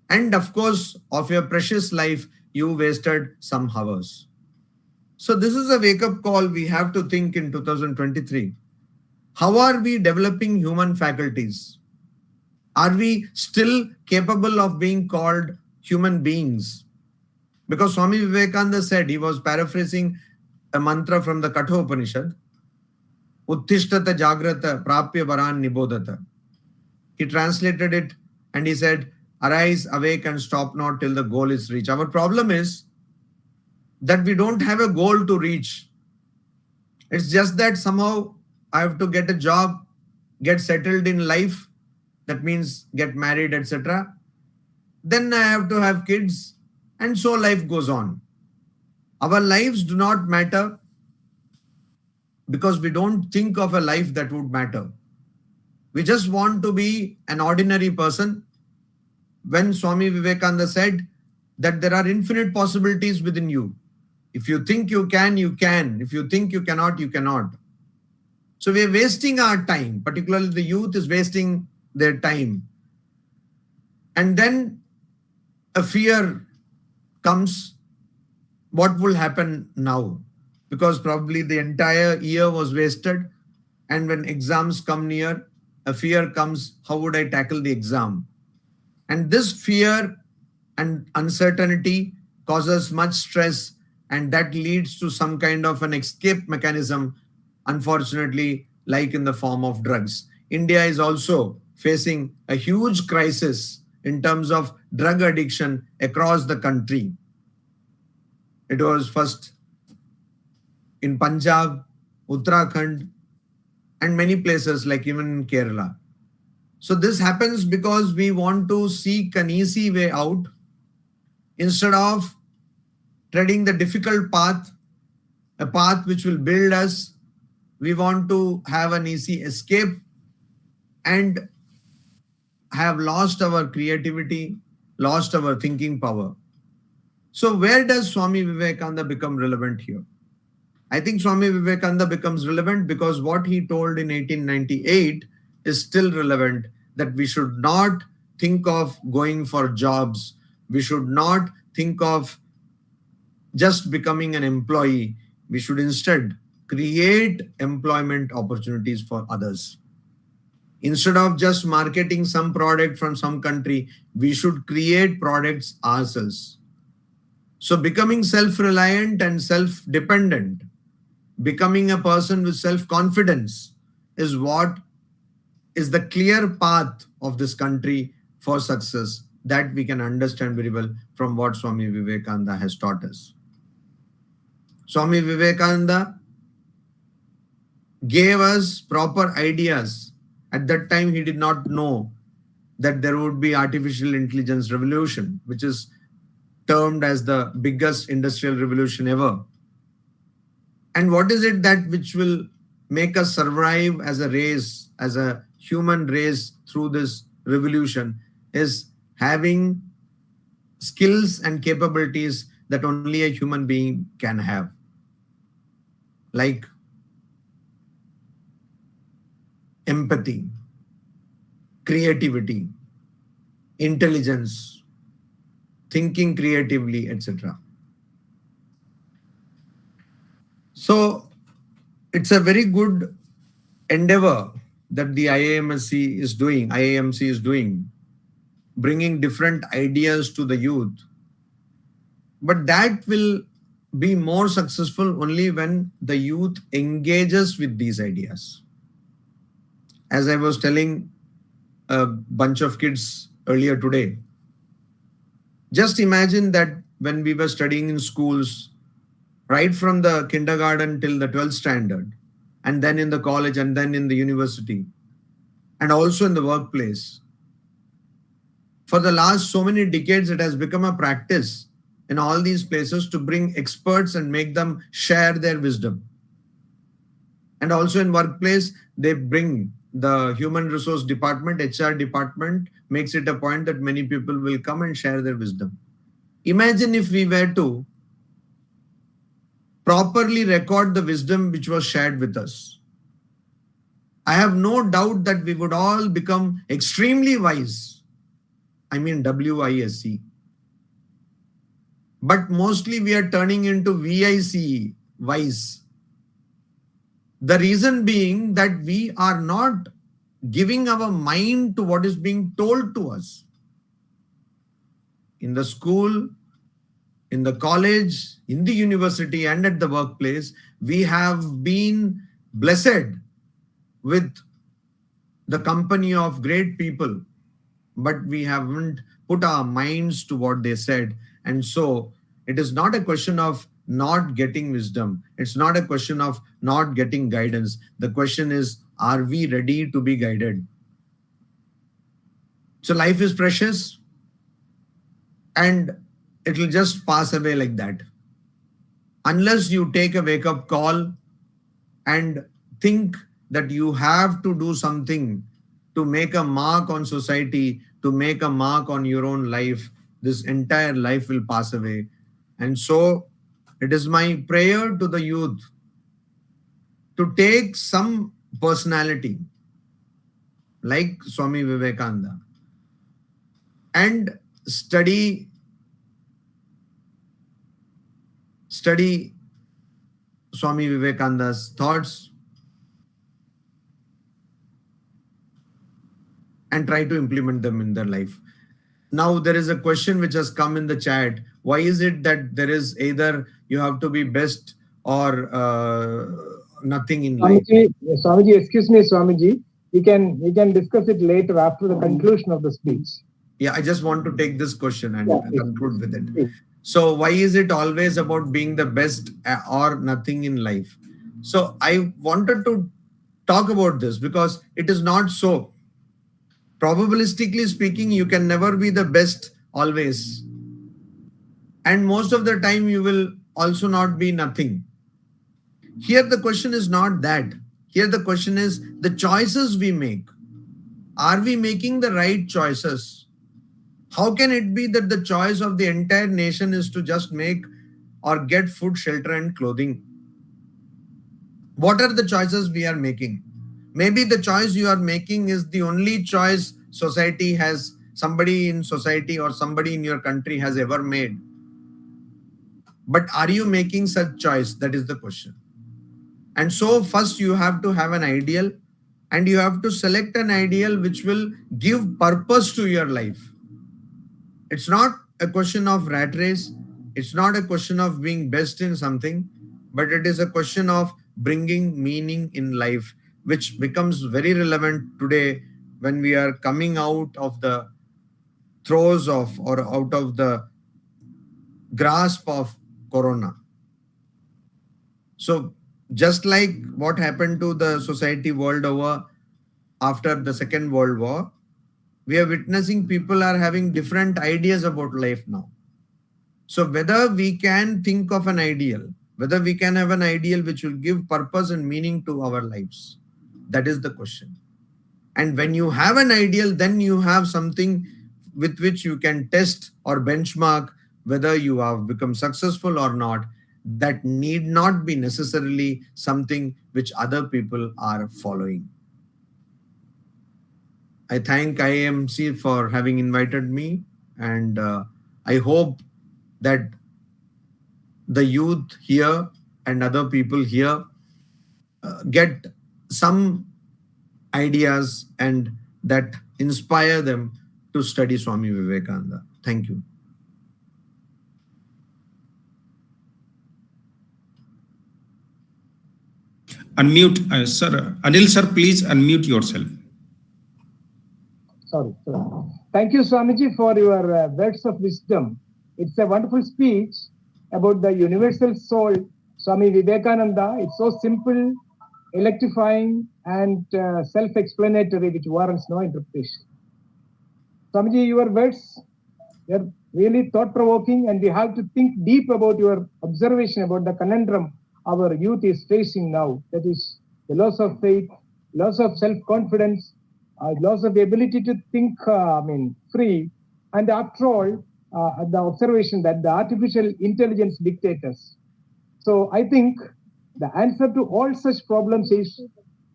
And of course, of your precious life, you wasted some hours. So this is a wake-up call we have to think in 2023. How are we developing human faculties? Are we still capable of being called human beings? Because Swami Vivekananda said, he was paraphrasing a mantra from the Kathopanishad, Uttishtata Jagrata Prapya Varan Nibodhata. He translated it and he said, arise, awake and stop not till the goal is reached. Our problem is that we don't have a goal to reach. It's just that somehow I have to get a job, get settled in life, that means get married, etc. Then I have to have kids, and so life goes on. Our lives do not matter because we don't think of a life that would matter. We just want to be an ordinary person. When Swami Vivekananda said that there are infinite possibilities within you. If you think you can, you can. If you think you cannot, you cannot. So we are wasting our time, particularly the youth is wasting their time. And then a fear comes, what will happen now? Because probably the entire year was wasted. And when exams come near, a fear comes, how would I tackle the exam? And this fear and uncertainty causes much stress, and that leads to some kind of an escape mechanism, unfortunately, like in the form of drugs. India is also facing a huge crisis in terms of drug addiction across the country. It was first in Punjab, Uttarakhand, and many places like even in Kerala. So this happens because we want to seek an easy way out instead of treading the difficult path, a path which will build us. We want to have an easy escape and have lost our creativity, lost our thinking power. So where does Swami Vivekananda become relevant here? I think Swami Vivekananda becomes relevant because what he told in 1898 is still relevant, that we should not think of going for jobs. We should not think of just becoming an employee. We should instead create employment opportunities for others. Instead of just marketing some product from some country, we should create products ourselves. So becoming self-reliant and self-dependent, becoming a person with self-confidence is what is the clear path of this country for success. that we can understand very well from what Swami Vivekananda has taught us. Swami Vivekananda gave us proper ideas. At that time, he did not know that there would be artificial intelligence revolution, which is termed as the biggest industrial revolution ever. And what is it that which will make us survive as a race, as a human race through this revolution, is having skills and capabilities that only a human being can have. Like empathy, creativity, intelligence, thinking creatively, etc. So it's a very good endeavor that the IAMC is doing, bringing different ideas to the youth. But that will be more successful only when the youth engages with these ideas. As I was telling a bunch of kids earlier today, just imagine that when we were studying in schools, right from the kindergarten till the 12th standard, and then in the college, and then in the university, and also in the workplace. For the last so many decades, it has become a practice in all these places to bring experts and make them share their wisdom. And also in workplace, they bring the human resource department, HR department, makes it a point that many people will come and share their wisdom. Imagine if we were to properly record the wisdom which was shared with us. I have no doubt that we would all become extremely wise. I mean WISE. But mostly we are turning into VICE, wise. The reason being that we are not giving our mind to what is being told to us. In the school, in the college, in the university, and at the workplace, we have been blessed with the company of great people, but we haven't put our minds to what they said. And so it is not a question of not getting wisdom. It's not a question of not getting guidance. The question is, are we ready to be guided? So life is precious and it will just pass away like that. Unless you take a wake-up call and think that you have to do something to make a mark on society, to make a mark on your own life, this entire life will pass away. And so it is my prayer to the youth to take some personality like Swami Vivekananda and study Swami Vivekananda's thoughts and try to implement them in their life. Now there is a question which has come in the chat. Why is it that there is either you have to be best or nothing in life? Swamiji, excuse me, Swamiji. We can discuss it later after the conclusion of the speech. Yeah, I just want to take this question and conclude with it. So why is it always about being the best or nothing in life? So I wanted to talk about this because it is not so. Probabilistically speaking, you can never be the best always. And most of the time you will also not be nothing. Here the question is not that. Here the question is the choices we make. Are we making the right choices? How can it be that the choice of the entire nation is to just make or get food, shelter, and clothing? What are the choices we are making? Maybe the choice you are making is the only choice society has, somebody in society or somebody in your country has ever made. But are you making such choice? That is the question. And so first you have to have an ideal and you have to select an ideal which will give purpose to your life. It's not a question of rat race. It's not a question of being best in something, but it is a question of bringing meaning in life, which becomes very relevant today when we are coming out of the throes of or out of the grasp of Corona. So just like what happened to the society world over after the Second World War, we are witnessing people are having different ideas about life now. So whether we can think of an ideal, whether we can have an ideal which will give purpose and meaning to our lives, that is the question. And when you have an ideal, then you have something with which you can test or benchmark whether you have become successful or not. That need not be necessarily something which other people are following. I thank IAMC for having invited me, and I hope that the youth here and other people here get some ideas and that inspire them to study Swami Vivekananda. Thank you. Unmute, sir. Anil, sir, please unmute yourself. Sorry. Thank you, Swamiji, for your words of wisdom. It's a wonderful speech about the universal soul, Swami Vivekananda. It's so simple, electrifying, and self-explanatory, which warrants no interpretation. Swamiji, your words are really thought-provoking, and we have to think deep about your observation about the conundrum our youth is facing now. That is the loss of faith, loss of self-confidence, loss of the ability to think free, and after all, the observation that the artificial intelligence dictates us. So I think the answer to all such problems is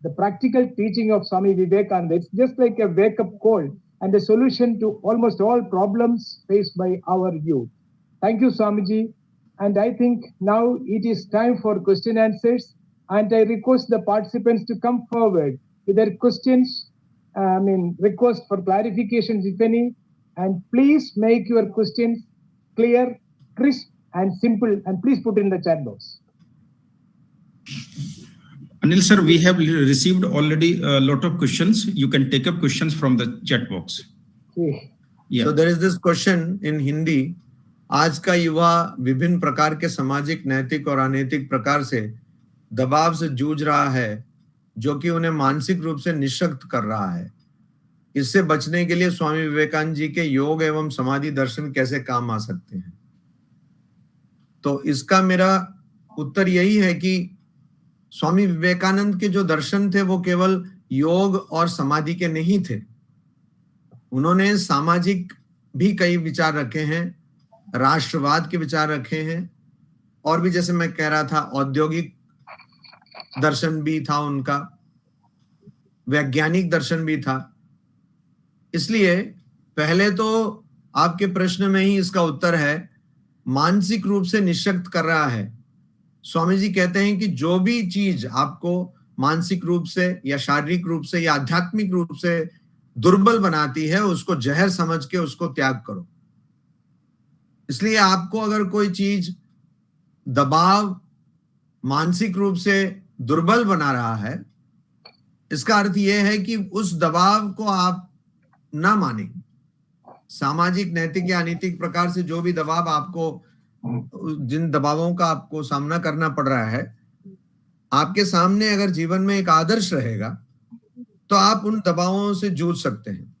the practical teaching of Swami Vivekananda. It's just like a wake-up call and a solution to almost all problems faced by our youth. Thank you, Swamiji. And I think now it is time for question answers. And I request the participants to come forward with their questions, request for clarifications, if any. And please make your questions clear, crisp, and simple. And please put in the chat box. Anil, sir, we have received already a lot of questions. You can take up questions from the chat box. Okay. Yeah. So there is this question in Hindi. आज का युवा विभिन्न प्रकार के सामाजिक, नैतिक और अनैतिक प्रकार से दबाव से जूझ रहा है, जो कि उन्हें मानसिक रूप से निःशक्त कर रहा है. इससे बचने के लिए स्वामी विवेकानंद जी के योग एवं समाधि दर्शन कैसे काम आ सकते हैं? तो इसका मेरा उत्तर यही है कि स्वामी विवेकानंद के जो दर्शन थे वो केवल योग और समाधि के नहीं थे. उन्होंने सामाजिक भी कई विचार रखे हैं, राष्ट्रवाद के विचार रखे हैं, और भी जैसे मैं कह रहा था औद्योगिक दर्शन भी था उनका, वैज्ञानिक दर्शन भी था. इसलिए पहले तो आपके प्रश्न में ही इसका उत्तर है, मानसिक रूप से निःशक्त कर रहा है. स्वामी जी कहते हैं कि जो भी चीज आपको मानसिक रूप से या शारीरिक रूप से या आध्यात्मिक रूप से दुर्बल बनाती है, उसको जहर समझ के उसको त्याग करो. इसलिए आपको अगर कोई चीज दबाव मानसिक रूप से दुर्बल बना रहा है, इसका अर्थ यह है कि उस दबाव को आप ना माने. सामाजिक, नैतिक या अनैतिक प्रकार से जो भी दबाव आपको, जिन दबावों का आपको सामना करना पड़ रहा है, आपके सामने अगर जीवन में एक आदर्श रहेगा तो आप उन दबावों से जूझ सकते हैं.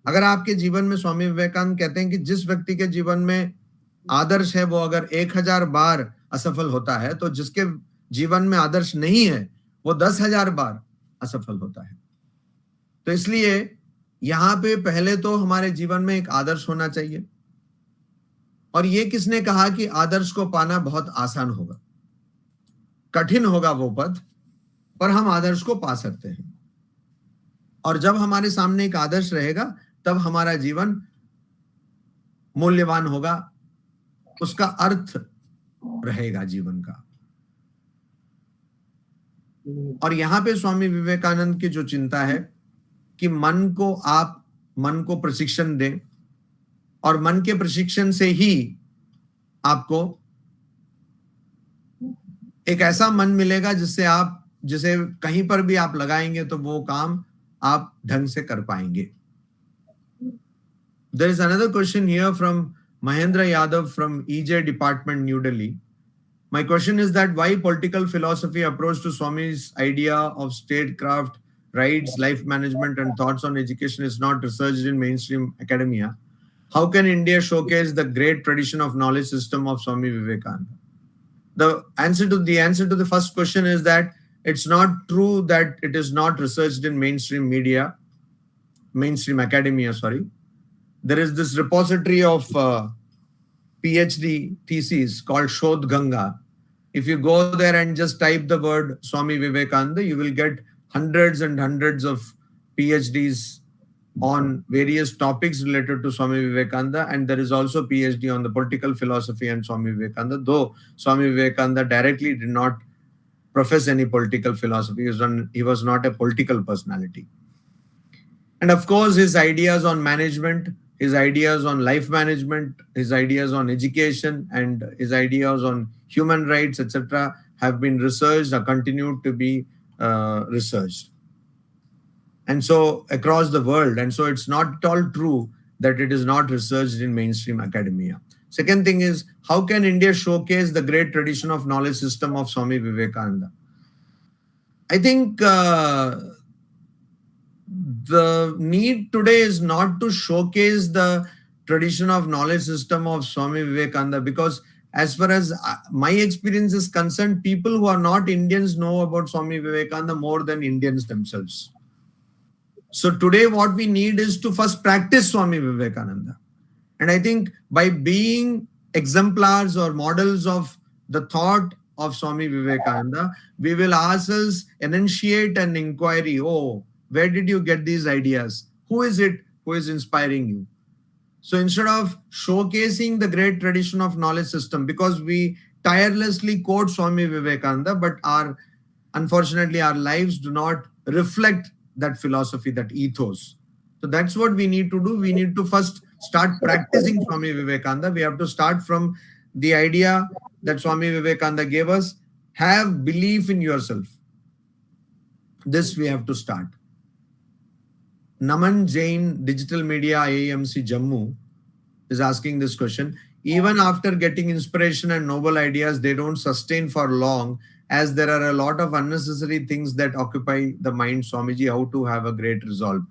अगर आपके जीवन में, स्वामी विवेकानंद कहते हैं कि जिस व्यक्ति के जीवन में आदर्श है वो अगर 1000 बार असफल होता है, तो जिसके जीवन में आदर्श नहीं है वो 10,000 बार असफल होता है. तो इसलिए यहां पे पहले तो हमारे जीवन में एक आदर्श होना चाहिए. और ये किसने कहा कि आदर्श को पाना बहुत आसान होगा? कठिन होगा वो पथ, पर हम आदर्श को पा सकते हैं. और जब हमारे सामने एक आदर्श रहेगा तब हमारा जीवन मूल्यवान होगा, उसका अर्थ रहेगा जीवन का. और यहां पे स्वामी विवेकानंद की जो चिंता है कि मन को प्रशिक्षण दें, और मन के प्रशिक्षण से ही आपको एक ऐसा मन मिलेगा जिसे कहीं पर भी आप लगाएंगे तो वो काम आप ढंग से कर पाएंगे. There is another question here from Mahendra Yadav from EJ Department, New Delhi. My question is that why political philosophy approach to Swami's idea of statecraft, rights, life management, and thoughts on education is not researched in mainstream academia? How can India showcase the great tradition of knowledge system of Swami Vivekananda? The answer to the first question is that it's not true that it is not researched in mainstream academia, sorry. There is this repository of PhD theses called Shodh Ganga. If you go there and just type the word Swami Vivekananda, you will get hundreds and hundreds of PhDs on various topics related to Swami Vivekananda, and there is also PhD on the political philosophy and Swami Vivekananda, though Swami Vivekananda directly did not profess any political philosophy. He was not a political personality. And of course, his ideas on management, his ideas on life management, his ideas on education, and his ideas on human rights, etc., have been researched or continue to be researched. And so across the world, and so it's not at all true that it is not researched in mainstream academia. Second thing is, how can India showcase the great tradition of knowledge system of Swami Vivekananda? I think the need today is not to showcase the tradition of knowledge system of Swami Vivekananda, because as far as my experience is concerned, people who are not Indians know about Swami Vivekananda more than Indians themselves. So today what we need is to first practice Swami Vivekananda. And I think by being exemplars or models of the thought of Swami Vivekananda, we will ourselves enunciate an inquiry. Oh, where did you get these ideas? Who is it who is inspiring you? So instead of showcasing the great tradition of knowledge system, because we tirelessly quote Swami Vivekananda, but unfortunately our lives do not reflect that philosophy, that ethos. So that's what we need to do. We need to first start practicing Swami Vivekananda. We have to start from the idea that Swami Vivekananda gave us. Have belief in yourself. This we have to start. Naman Jain, Digital Media IAMC Jammu, is asking this question. Even after getting inspiration and noble ideas, they don't sustain for long, as there are a lot of unnecessary things that occupy the mind. Swamiji, how to have a great resolve?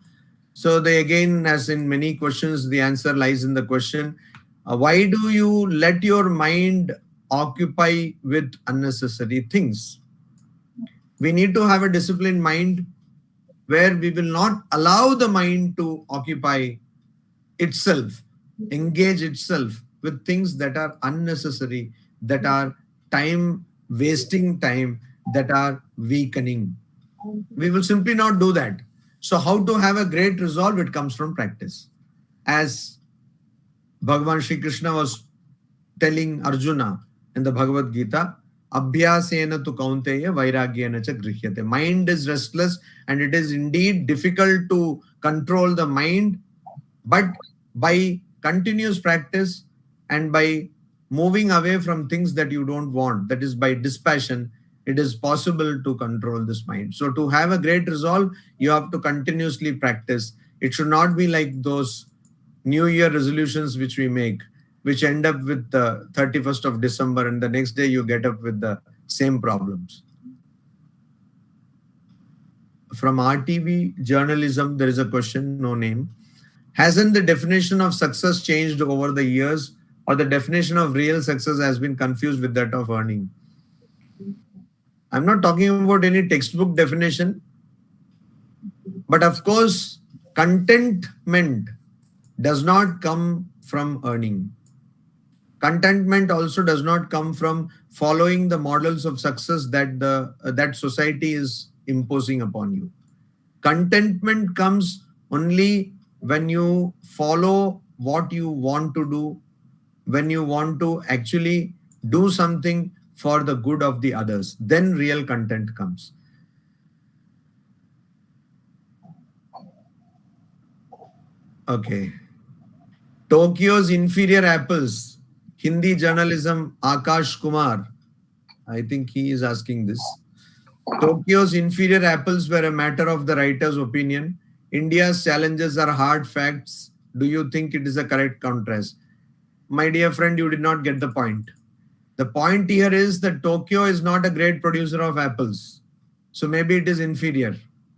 So they again, as in many questions, the answer lies in the question, why do you let your mind occupy with unnecessary things? We need to have a disciplined mind where we will not allow the mind to occupy itself, engage itself with things that are unnecessary, that are wasting time, that are weakening. We will simply not do that. So how to have a great resolve? It comes from practice. As Bhagavan Shri Krishna was telling Arjuna in the Bhagavad Gita, Abhyasena tu kaunteya vairagyena cha grihyate. Mind is restless and it is indeed difficult to control the mind, but by continuous practice and by moving away from things that you don't want, that is by dispassion, it is possible to control this mind. So to have a great resolve, you have to continuously practice. It should not be like those New Year resolutions which we make, which end up with the 31st of December and the next day you get up with the same problems. From RTV Journalism, there is a question, no name. Hasn't the definition of success changed over the years, or the definition of real success has been confused with that of earning? I'm not talking about any textbook definition, but of course, contentment does not come from earning. Contentment also does not come from following the models of success that that society is imposing upon you. Contentment comes only when you follow what you want to do, when you want to actually do something for the good of the others. Then real content comes. Okay. Tokyo's inferior apples. Hindi journalism, Akash Kumar. I think he is asking this. Tokyo's inferior apples were a matter of the writer's opinion. India's challenges are hard facts. do you think it is a correct contrast? My dear friend, you did not get the point. The point here is that Tokyo is not a great producer of apples. So maybe it is inferior.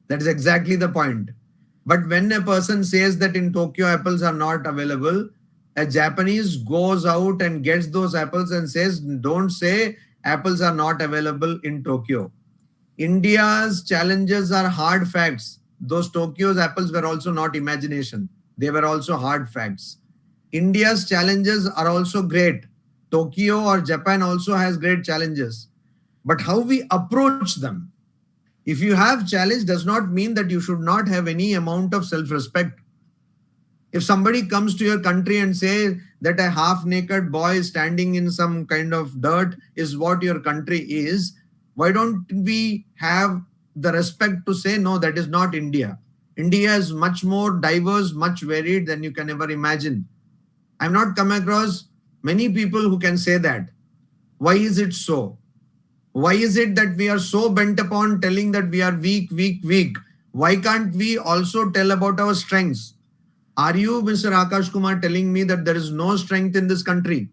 That is exactly the point. But when a person says that in Tokyo apples are not available, a Japanese goes out and gets those apples and says, don't say apples are not available in Tokyo. India's challenges are hard facts. Those Tokyo's apples were also not imagination. They were also hard facts. India's challenges are also great. Tokyo or Japan also has great challenges. But how we approach them, if you have challenge, does not mean that you should not have any amount of self-respect. If somebody comes to your country and say that a half-naked boy standing in some kind of dirt is what your country is, why don't we have the respect to say, no, that is not India. India is much more diverse, much varied than you can ever imagine. I've not come across many people who can say that. Why is it so? Why is it that we are so bent upon telling that we are weak, weak, weak? Why can't we also tell about our strengths? Are you, Mr. Akash Kumar, telling me that there is no strength in this country?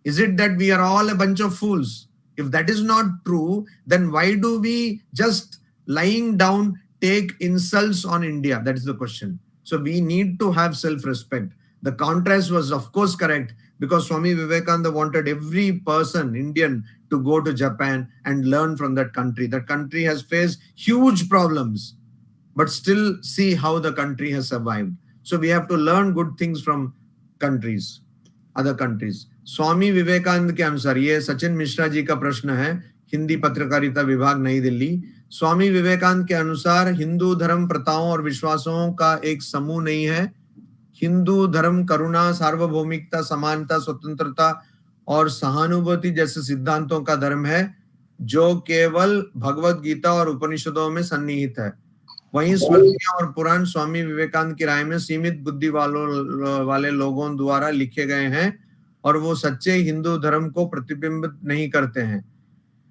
Is it that we are all a bunch of fools? If that is not true, then why do we just lying down take insults on India? That is the question. So we need to have self-respect. The contrast was of course correct because Swami Vivekananda wanted every person, Indian, to go to Japan and learn from that country. That country has faced huge problems, but still see how the country has survived. So we have to learn good things from countries, other countries. Swami Vivekananda के अनुसार, ये सचिन मिश्रा जी का प्रश्न है, हिंदी पत्रकारिता विभाग, नई दिल्ली। स्वामी विवेकानंद के अनुसार हिंदू धर्म प्रथाओं और विश्वासों का एक समूह नहीं है। हिंदू धर्म करुणा, सार्वभौमिकता, समानता, स्वतंत्रता और सहानुभूति जैसे सिद्धांतों का धर्म है जो केवल भगवत गीता और उपनिषदों में सन्निहित है। वहीं स्मृतियां और पुराण स्वामी विवेकानंद की राय में सीमित बुद्धि वाले लोगों द्वारा लिखे गए हैं और वो सच्चे हिंदू धर्म को प्रतिबिंबित नहीं करते हैं।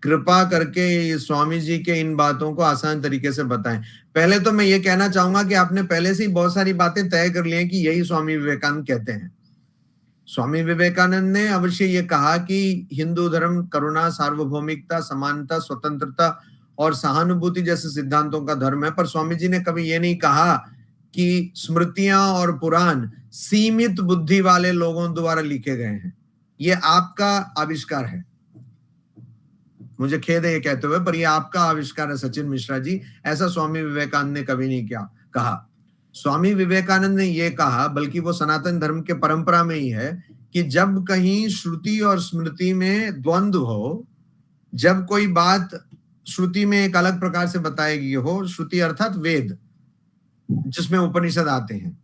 कृपा करके स्वामी जी के इन बातों को आसान तरीके से बताएं। पहले तो मैं ये कहना चाहूंगा कि आपने पहले से ही बहुत सारी बातें तय कर ली हैं कि यही स्वामी विवेकानंद कहते हैं। स्वामी विवेकानंद ने अवश्य ये कहा कि हिंदू धर्म करुणा, सार्वभौमिकता, समानता, स्वतंत्रता और सहानुभूति जैसे सिद्धांतों का धर्म है, पर स्वामी जी ने कभी ये नहीं कहा कि स्मृतियां और पुराण सीमित बुद्धि वाले लोगों द्वारा लिखे गए हैं। ये आपका आविष्कार है, मुझे खेद है ये कहते हुए, पर ये आपका आविष्कार है सचिन मिश्रा जी। ऐसा स्वामी विवेकानंद ने कभी नहीं कहा। स्वामी विवेकानंद ने ये कहा, बल्कि वो सनातन धर्म के परंपरा में ही है कि जब कहीं श्रुति और स्मृति में द्वंद्व हो, जब कोई बात श्रुति में एक अलग प्रकार से बताई गई हो, श्रुति अर्थात वेद जिसमें उपनिषद आते हैं,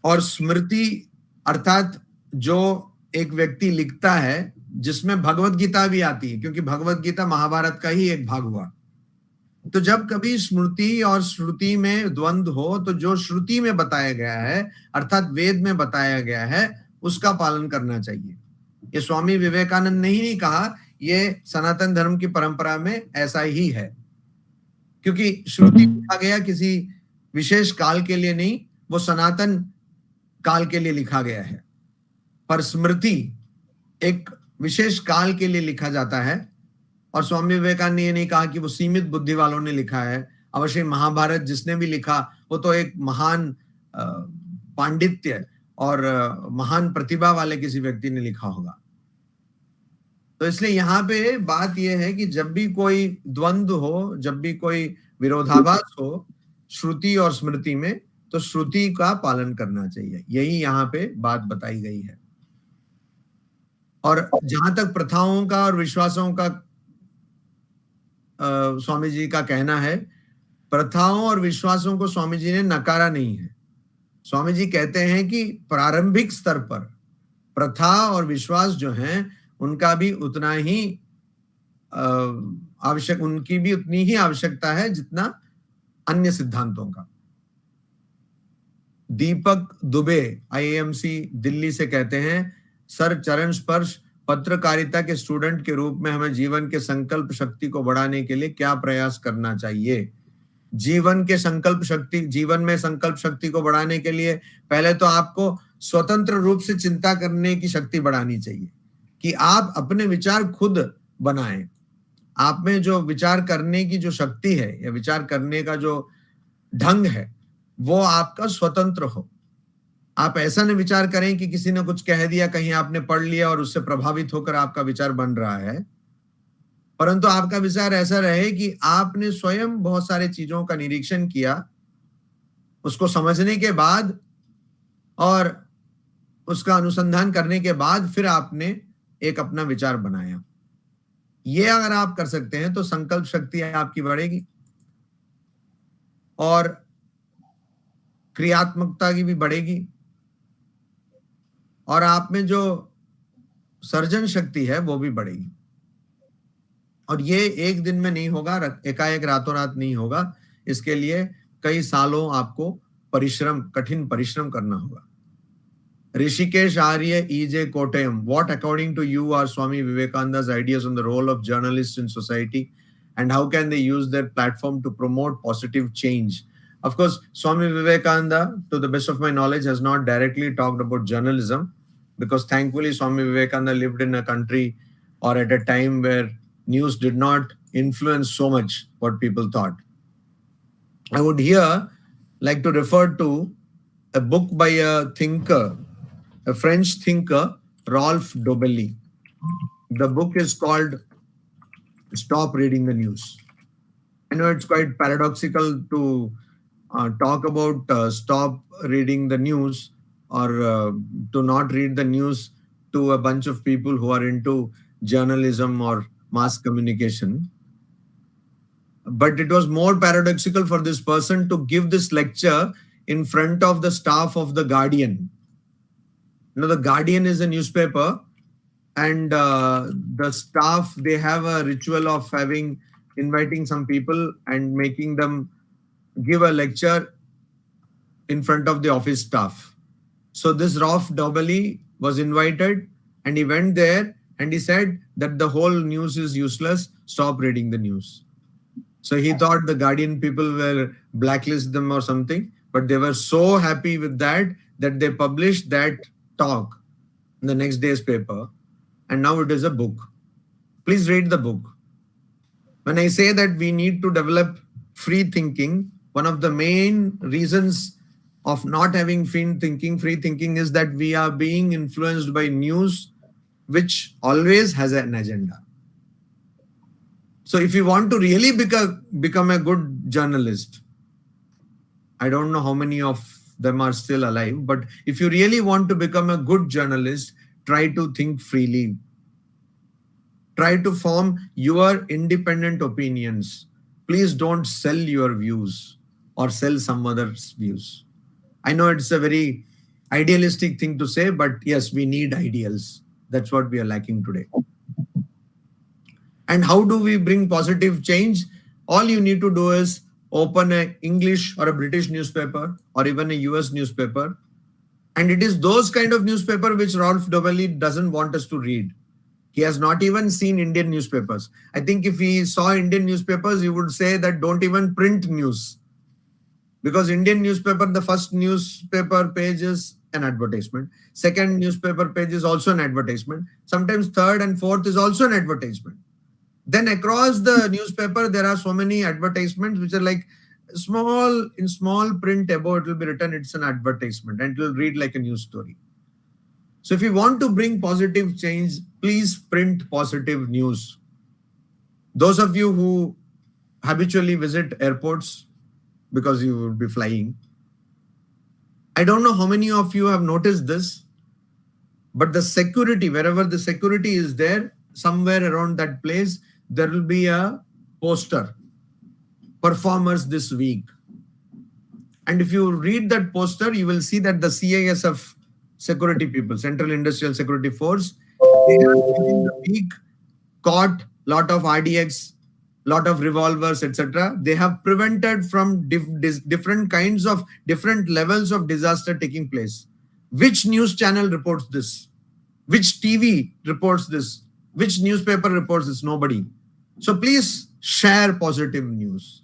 और स्मृति अर्थात जो एक व्यक्ति लिखता है जिसमें भगवत गीता भी आती है, क्योंकि भगवत गीता महाभारत का ही एक भाग हुआ। तो जब कभी स्मृति और श्रुति में द्वंद्व हो तो जो श्रुति में बताया गया है अर्थात वेद में बताया गया है उसका पालन करना चाहिए। ये स्वामी विवेकानंद ने ही नहीं कहा, ये सनातन धर्म की परंपरा में ऐसा ही है, क्योंकि श्रुति लिखा गया किसी विशेष काल के लिए नहीं, वो सनातन काल के लिए लिखा गया है। पर स्मृति एक विशेष काल के लिए लिखा जाता है, और स्वामी विवेकानंद ने ये नहीं कहा कि वो सीमित बुद्धि वालों ने लिखा है। अवश्य महाभारत जिसने भी लिखा वो तो एक महान पांडित्य और महान प्रतिभा वाले किसी व्यक्ति ने लिखा होगा। तो इसलिए यहाँ पे बात यह है कि जब भी कोई द्वंद्व हो, जब भी कोई विरोधाभास हो श्रुति और स्मृति में, तो श्रुति का पालन करना चाहिए। यही यहाँ पे बात बताई गई है। और जहां तक प्रथाओं का और विश्वासों का स्वामी जी का कहना है, प्रथाओं और विश्वासों को स्वामी जी ने नकारा नहीं है। स्वामी जी कहते हैं कि प्रारंभिक स्तर पर प्रथा और विश्वास जो हैं उनका भी उतना ही उनकी भी उतनी ही आवश्यकता है जितना अन्य सिद्धांतों का। दीपक दुबे IIMC दिल्ली से कहते हैं, सर चरण स्पर्श पत्रकारिता के स्टूडेंट के रूप में हमें जीवन के संकल्प शक्ति को बढ़ाने के लिए क्या प्रयास करना चाहिए? जीवन में संकल्प शक्ति को बढ़ाने के लिए पहले तो आपको स्वतंत्र रूप से चिंता करने की शक्ति बढ़ानी चाहिए, कि आप अपने विचार खुद बनाएं। आप में जो विचार करने की जो शक्ति है या विचार करने का जो ढंग है वो आपका स्वतंत्र हो। आप ऐसा नहीं विचार करें कि किसी ने कुछ कह दिया, कहीं आपने पढ़ लिया और उससे प्रभावित होकर आपका विचार बन रहा है, परंतु आपका विचार ऐसा रहे कि आपने स्वयं बहुत सारे चीजों का निरीक्षण किया, उसको समझने के बाद और उसका अनुसंधान करने के बाद फिर आपने एक अपना विचार बनाया। ये अगर आप कर सकते हैं तो संकल्प शक्ति आपकी बढ़ेगी और क्रियात्मकता की भी बढ़ेगी, और आप में जो सर्जन शक्ति है वो भी बढ़ेगी। और ये एक दिन में नहीं होगा, एकाएक रातों रात नहीं होगा। इसके लिए कई सालों आपको कठिन परिश्रम करना होगा। Rishikesh Arya E.J. Kottayam, what according to you are Swami Vivekananda's ideas on the role of journalists in society and how can they use their platform to promote positive change? Of course, Swami Vivekananda, to the best of my knowledge, has not directly talked about journalism, because thankfully Swami Vivekananda lived in a country or at a time where news did not influence so much what people thought. I would here like to refer to a book by a thinker, a French thinker, Rolf Dobelli. The book is called Stop Reading the News. I know it's quite paradoxical to talk about stop reading the news or to not read the news to a bunch of people who are into journalism or mass communication. But it was more paradoxical for this person to give this lecture in front of the staff of The Guardian. You know, The Guardian is a newspaper, and the staff, they have a ritual of inviting some people and making them give a lecture in front of the office staff. So this Rolf Dobelli was invited, and he went there and he said that the whole news is useless, stop reading the news. So he thought the Guardian people will blacklist them or something, but they were so happy with that they published that talk in the next day's paper, and now it is a book. Please read the book. When I say that we need to develop free thinking, one of the main reasons of not having free thinking is that we are being influenced by news which always has an agenda. So if you want to really become a good journalist, I don't know how many of them are still alive, but if you really want to become a good journalist, try to think freely. Try to form your independent opinions. Please don't sell your views or sell some other's views. I know it's a very idealistic thing to say, but yes, we need ideals. That's what we are lacking today. And how do we bring positive change? All you need to do is open an English or a British newspaper or even a US newspaper. And it is those kind of newspaper which Rolf Dobelli doesn't want us to read. He has not even seen Indian newspapers. I think if he saw Indian newspapers, he would say that don't even print news. Because Indian newspaper, the first newspaper page is an advertisement. Second newspaper page is also an advertisement. Sometimes third and fourth is also an advertisement. Then across the newspaper, there are so many advertisements which are like in small print above, it will be written, it's an advertisement, and it will read like a news story. So if you want to bring positive change, please print positive news. Those of you who habitually visit airports because you will be flying, I don't know how many of you have noticed this, but the security, wherever the security is there, somewhere around that place, there will be a poster, performers this week. And if you read that poster, you will see that the CISF security people, Central Industrial Security Force, they have during the week caught lot of RDX, lot of revolvers, etc. They have prevented from different levels of disaster taking place. Which news channel reports this? Which TV reports this? Which newspaper reports this? Nobody. So please share positive news.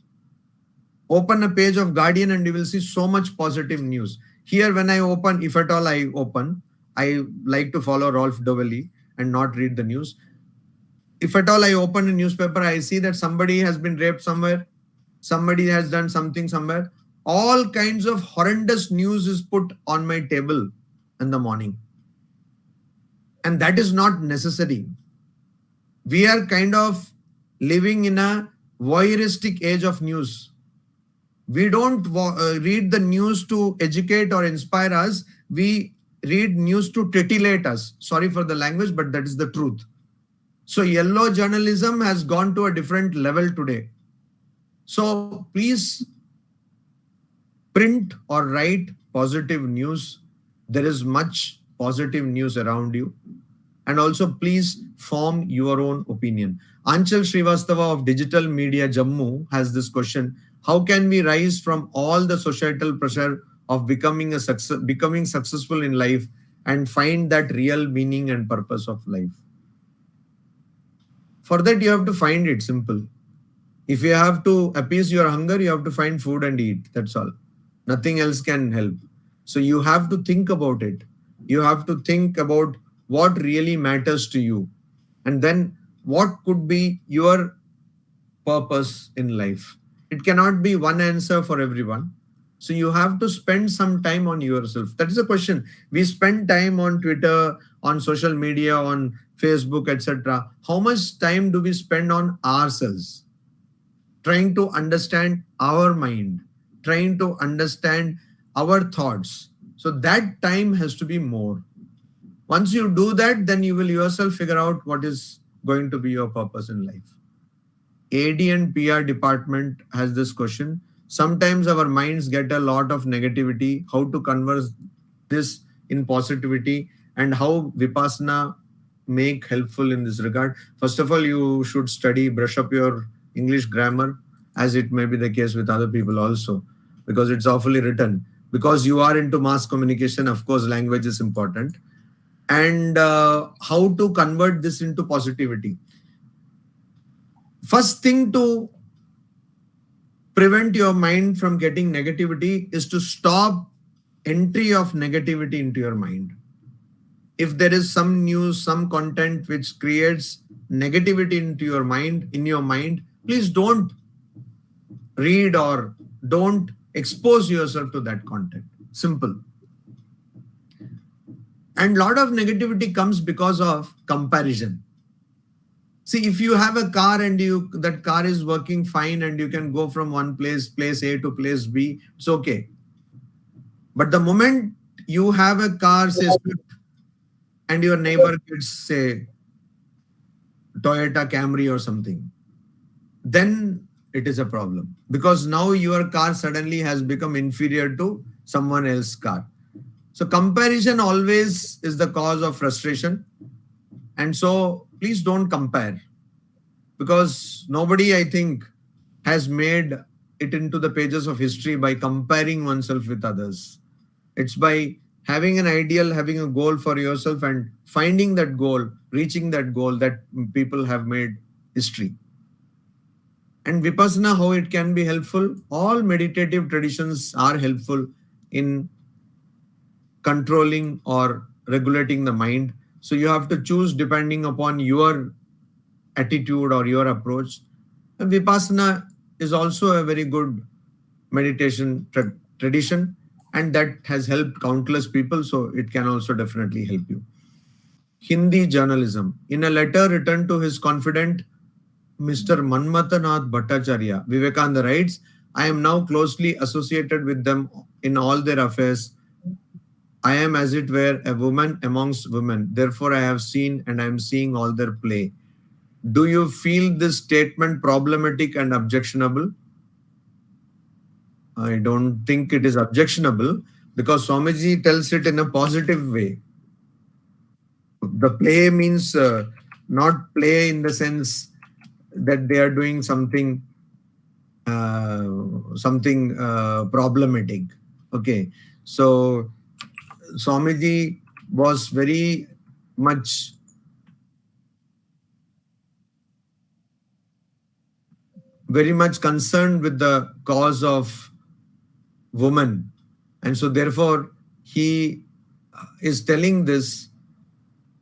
Open a page of Guardian and you will see so much positive news. Here, when I open, if at all I open, I like to follow Rolf Dovely and not read the news. If at all I open a newspaper, I see that somebody has been raped somewhere, somebody has done something somewhere. All kinds of horrendous news is put on my table in the morning. And that is not necessary. We are kind of living in a voyeuristic age of news. We don't read the news to educate or inspire us. We read news to titillate us. Sorry for the language, but that is the truth. So yellow journalism has gone to a different level today. So please print or write positive news. There is much positive news around you. And also please form your own opinion. Anchal Srivastava of Digital Media Jammu has this question: how can we rise from all the societal pressure of becoming successful in life and find that real meaning and purpose of life? For that, you have to find it simple. If you have to appease your hunger, you have to find food and eat. That's all. Nothing else can help. So you have to think about it. You have to think about what really matters to you. And then what could be your purpose in life? It cannot be one answer for everyone. So you have to spend some time on yourself. That is a question. We spend time on Twitter, on social media, on Facebook, etc. How much time do we spend on ourselves? Trying to understand our mind, trying to understand our thoughts. So that time has to be more. Once you do that, then you will yourself figure out what is going to be your purpose in life. AD and PR department has this question. Sometimes our minds get a lot of negativity. How to convert this in positivity, and how Vipassana make helpful in this regard? First of all, you should study, brush up your English grammar, as it may be the case with other people also, because it's awfully written. Because you are into mass communication, of course, language is important. And how to convert this into positivity. First thing to prevent your mind from getting negativity is to stop entry of negativity into your mind. If there is some news, some content which creates negativity into your mind, please don't read or don't expose yourself to that content. Simple. And a lot of negativity comes because of comparison. See, if you have a car and that car is working fine and you can go from one place A to place B, it's okay. But the moment you have a car, say, and your neighbor gets, say, Toyota Camry or something, then it is a problem. Because now your car suddenly has become inferior to someone else's car. So comparison always is the cause of frustration. And so please don't compare, because nobody, I think, has made it into the pages of history by comparing oneself with others. It's by having an ideal, having a goal for yourself and finding that goal, reaching that goal, that people have made history. And Vipassana, how it can be helpful? All meditative traditions are helpful in controlling or regulating the mind. So you have to choose depending upon your attitude or your approach. And Vipassana is also a very good meditation tradition, and that has helped countless people. So it can also definitely help you. Hindi journalism. In a letter written to his confidant, Mr. Manmatanath Bhattacharya, Vivekananda writes, I am now closely associated with them in all their affairs. I am, as it were, a woman amongst women. Therefore, I have seen and I am seeing all their play. Do you feel this statement problematic and objectionable? I don't think it is objectionable, because Swamiji tells it in a positive way. The play means not play in the sense that they are doing something problematic. Okay, so Swamiji was very much very much concerned with the cause of woman. And so therefore, he is telling this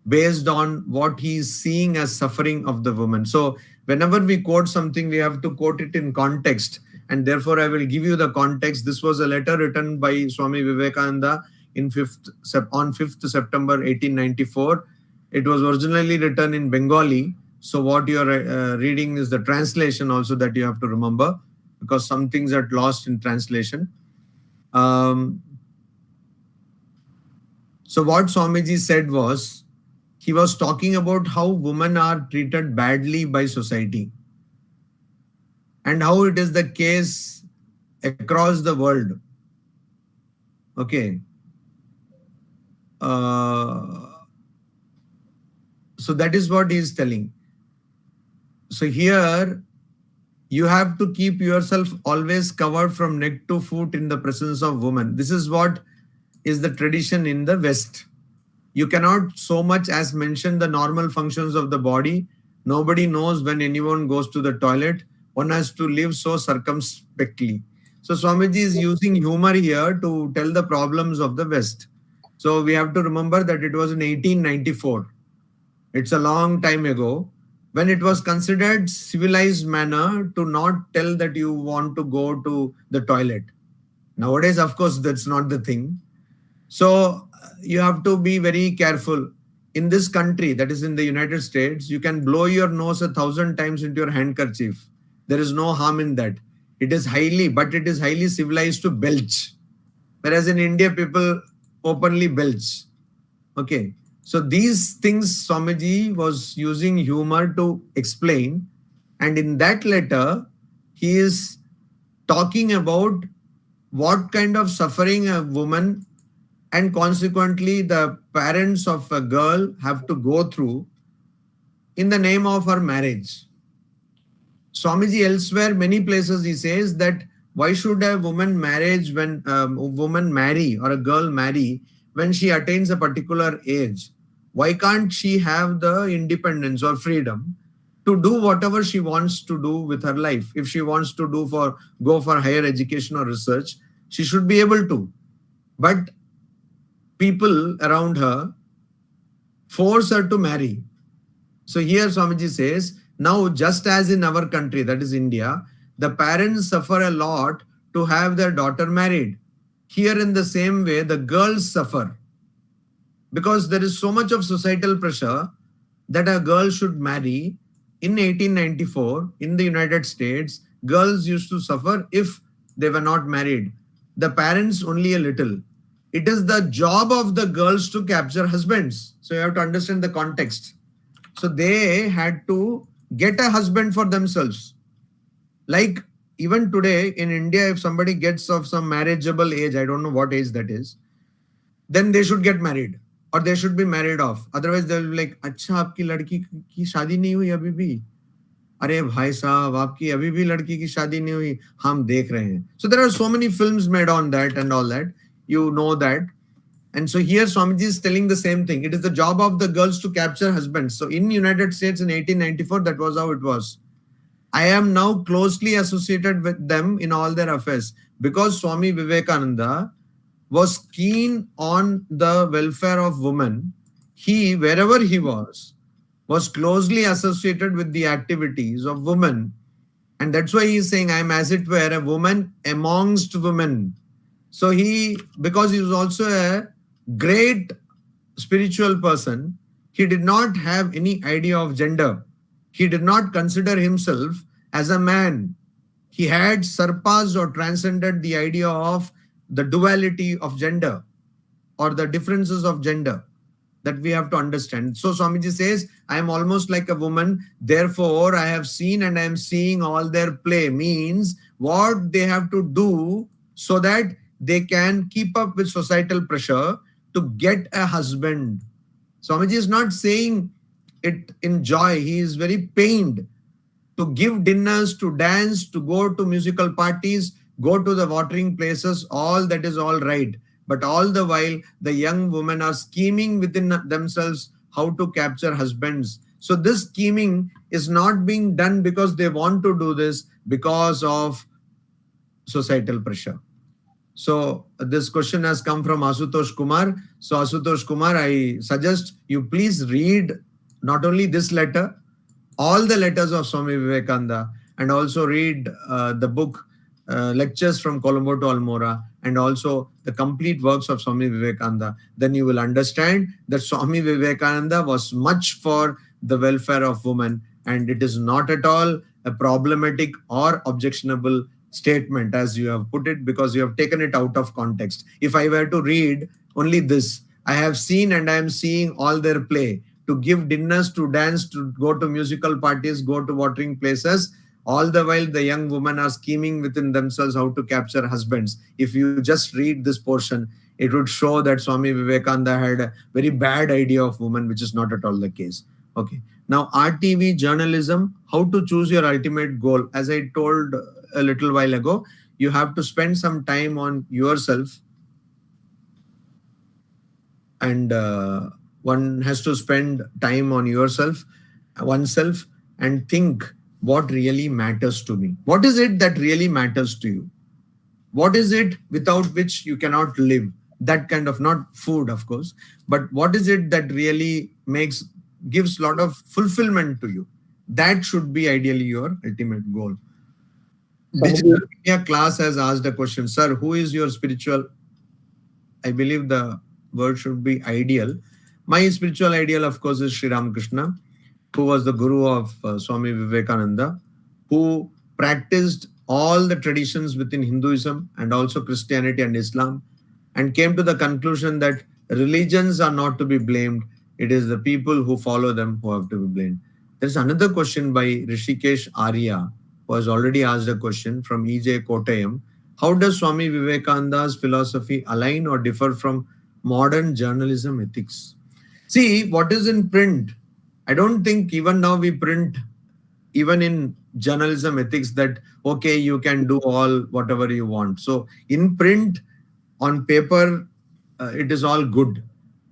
based on what he is seeing as suffering of the woman. So whenever we quote something, we have to quote it in context. And therefore, I will give you the context. This was a letter written by Swami Vivekananda on 5th September 1894. It was originally written in Bengali. So what you are reading is the translation also that you have to remember, because some things are lost in translation. So what Swamiji said was, he was talking about how women are treated badly by society and how it is the case across the world. Okay. So that is what he is telling. So here you have to keep yourself always covered from neck to foot in the presence of women. This is what is the tradition in the West. You cannot so much as mention the normal functions of the body. Nobody knows when anyone goes to the toilet. One has to live so circumspectly. So Swamiji is using humor here to tell the problems of the West. So we have to remember that it was in 1894. It's a long time ago, when it was considered civilized manner to not tell that you want to go to the toilet. Nowadays, of course, that's not the thing. So you have to be very careful. In this country, that is in the United States, you can blow your nose 1,000 times into your handkerchief. There is no harm in that. It is highly civilized to belch. Whereas in India, people openly belch. Okay. So these things Swamiji was using humor to explain. And in that letter, he is talking about what kind of suffering a woman and consequently the parents of a girl have to go through in the name of her marriage. Swamiji elsewhere, many places he says that why should a woman marry or a girl marry when she attains a particular age? Why can't she have the independence or freedom to do whatever she wants to do with her life? If she wants to go for higher education or research, she should be able to. But people around her force her to marry. So here Swamiji says, now just as in our country, that is India, the parents suffer a lot to have their daughter married. Here in the same way, the girls suffer. Because there is so much of societal pressure that a girl should marry. In 1894, in the United States, girls used to suffer if they were not married. The parents only a little. It is the job of the girls to capture husbands. So you have to understand the context. So they had to get a husband for themselves. Like even today in India, if somebody gets of some marriageable age, I don't know what age that is, then they should get married. Or they should be married off. Otherwise, they will be like, अच्छा आपकी लड़की की शादी नहीं हुई अभी भी? अरे भाई साहब, आपकी अभी भी लड़की की शादी नहीं हुई, हम देख रहे हैं. So there are so many films made on that and all that. You know that. And so here Swamiji is telling the same thing. It is the job of the girls to capture husbands. So in United States in 1894, that was how it was. I am now closely associated with them in all their affairs because Swami Vivekananda was keen on the welfare of women. He, wherever he was closely associated with the activities of women. And that's why he is saying, I am as it were a woman amongst women. So because he was also a great spiritual person, he did not have any idea of gender. He did not consider himself as a man. He had surpassed or transcended the idea of the duality of gender or the differences of gender that we have to understand. So Swamiji says, I am almost like a woman. Therefore, I have seen and I am seeing all their play. Means what they have to do so that they can keep up with societal pressure to get a husband. Swamiji is not saying it in joy. He is very pained to give dinners, to dance, to go to musical parties, go to the watering places. All that is all right. But all the while, the young women are scheming within themselves how to capture husbands. So this scheming is not being done because they want to do this. because of societal pressure. So this question has come from Asutosh Kumar. So Asutosh Kumar, I suggest you please read not only this letter, all the letters of Swami Vivekananda, and also read the book Lectures from Colombo to Almora, and also the complete works of Swami Vivekananda. Then you will understand that Swami Vivekananda was much for the welfare of women, and it is not at all a problematic or objectionable statement as you have put it, because you have taken it out of context. If I were to read only this, I have seen and I am seeing all their play, to give dinners, to dance, to go to musical parties, go to watering places. All the while, the young women are scheming within themselves how to capture husbands. If you just read this portion, it would show that Swami Vivekananda had a very bad idea of women, which is not at all the case. Okay. Now, RTV journalism, how to choose your ultimate goal. As I told a little while ago, you have to spend some time on yourself, and one has to spend time on oneself, and think what really matters to me. What is it that really matters to you? What is it without which you cannot live? That kind of, not food, of course, but what is it that really gives a lot of fulfillment to you? That should be ideally your ultimate goal. Digital Media class has asked a question, sir, who is your spiritual? I believe the word should be ideal. My spiritual ideal, of course, is Sri Ramakrishna, who was the guru of Swami Vivekananda, who practiced all the traditions within Hinduism and also Christianity and Islam, and came to the conclusion that religions are not to be blamed. It is the people who follow them who have to be blamed. There's another question by Rishikesh Arya, who has already asked a question from EJ Kottayam. How does Swami Vivekananda's philosophy align or differ from modern journalism ethics? See, what is in print? I don't think even now we print, even in journalism ethics, that, okay, you can do all whatever you want. So in print, on paper, it is all good.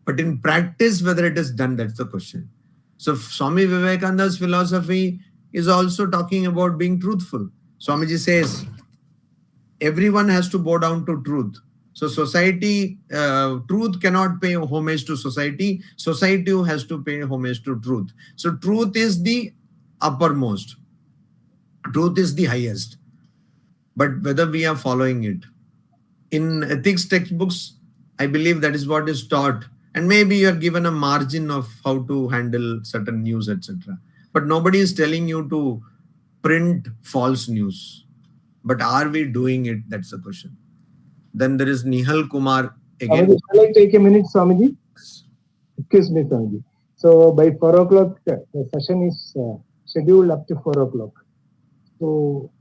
But in practice, whether it is done, that's the question. So Swami Vivekananda's philosophy is also talking about being truthful. Swamiji says, everyone has to bow down to truth. So society, truth cannot pay homage to society. Society has to pay homage to truth. So truth is the uppermost. Truth is the highest. But whether we are following it. In ethics textbooks, I believe that is what is taught. And maybe you are given a margin of how to handle certain news, etc. But nobody is telling you to print false news. But are we doing it? That's the question. Then there is Nihal Kumar again. Swamiji, shall I take a minute, Swamiji? Excuse me, Swamiji. So by 4 o'clock, the session is scheduled up to 4 o'clock. So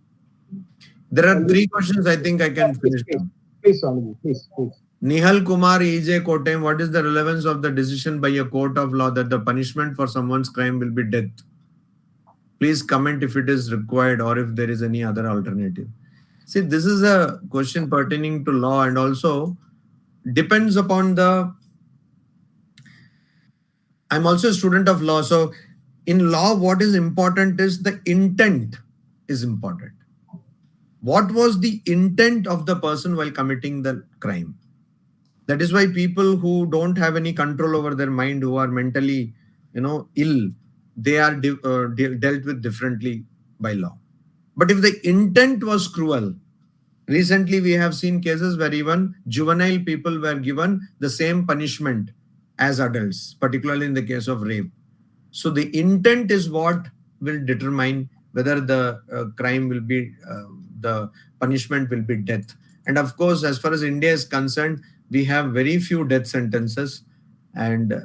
there are 3 questions I think I can finish. Please, Swamiji, please. Nihal Kumar, EJ Kottayam, what is the relevance of the decision by a court of law that the punishment for someone's crime will be death? Please comment if it is required or if there is any other alternative. See, this is a question pertaining to law, and also depends upon I'm also a student of law. So in law, what is important is the intent is important. What was the intent of the person while committing the crime? That is why people who don't have any control over their mind, who are mentally, ill, they are dealt with differently by law. But if the intent was cruel, recently we have seen cases where even juvenile people were given the same punishment as adults, particularly in the case of rape. So the intent is what will determine whether the crime will be, the punishment will be death. And of course, as far as India is concerned, we have very few death sentences,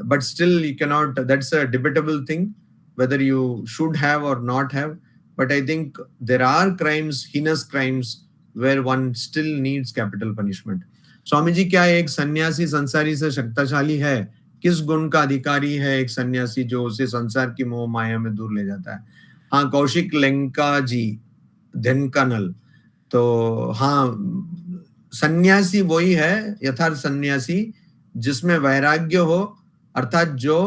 but still you cannot, that's a debatable thing, whether you should have or not have. But I think there are crimes, heinous crimes, where one still needs capital punishment. Swamiji, क्या एक सन्यासी संसारी से शक्तिशाली है? किस गुण का अधिकारी है एक सन्यासी जो उसे संसार की मोह माया में दूर ले जाता है? हाँ, कौशिक लंका जी, धन का नल. तो हाँ, सन्यासी वही है, यथार्थ सन्यासी, जिसमें वैराग्य हो, अर्थात जो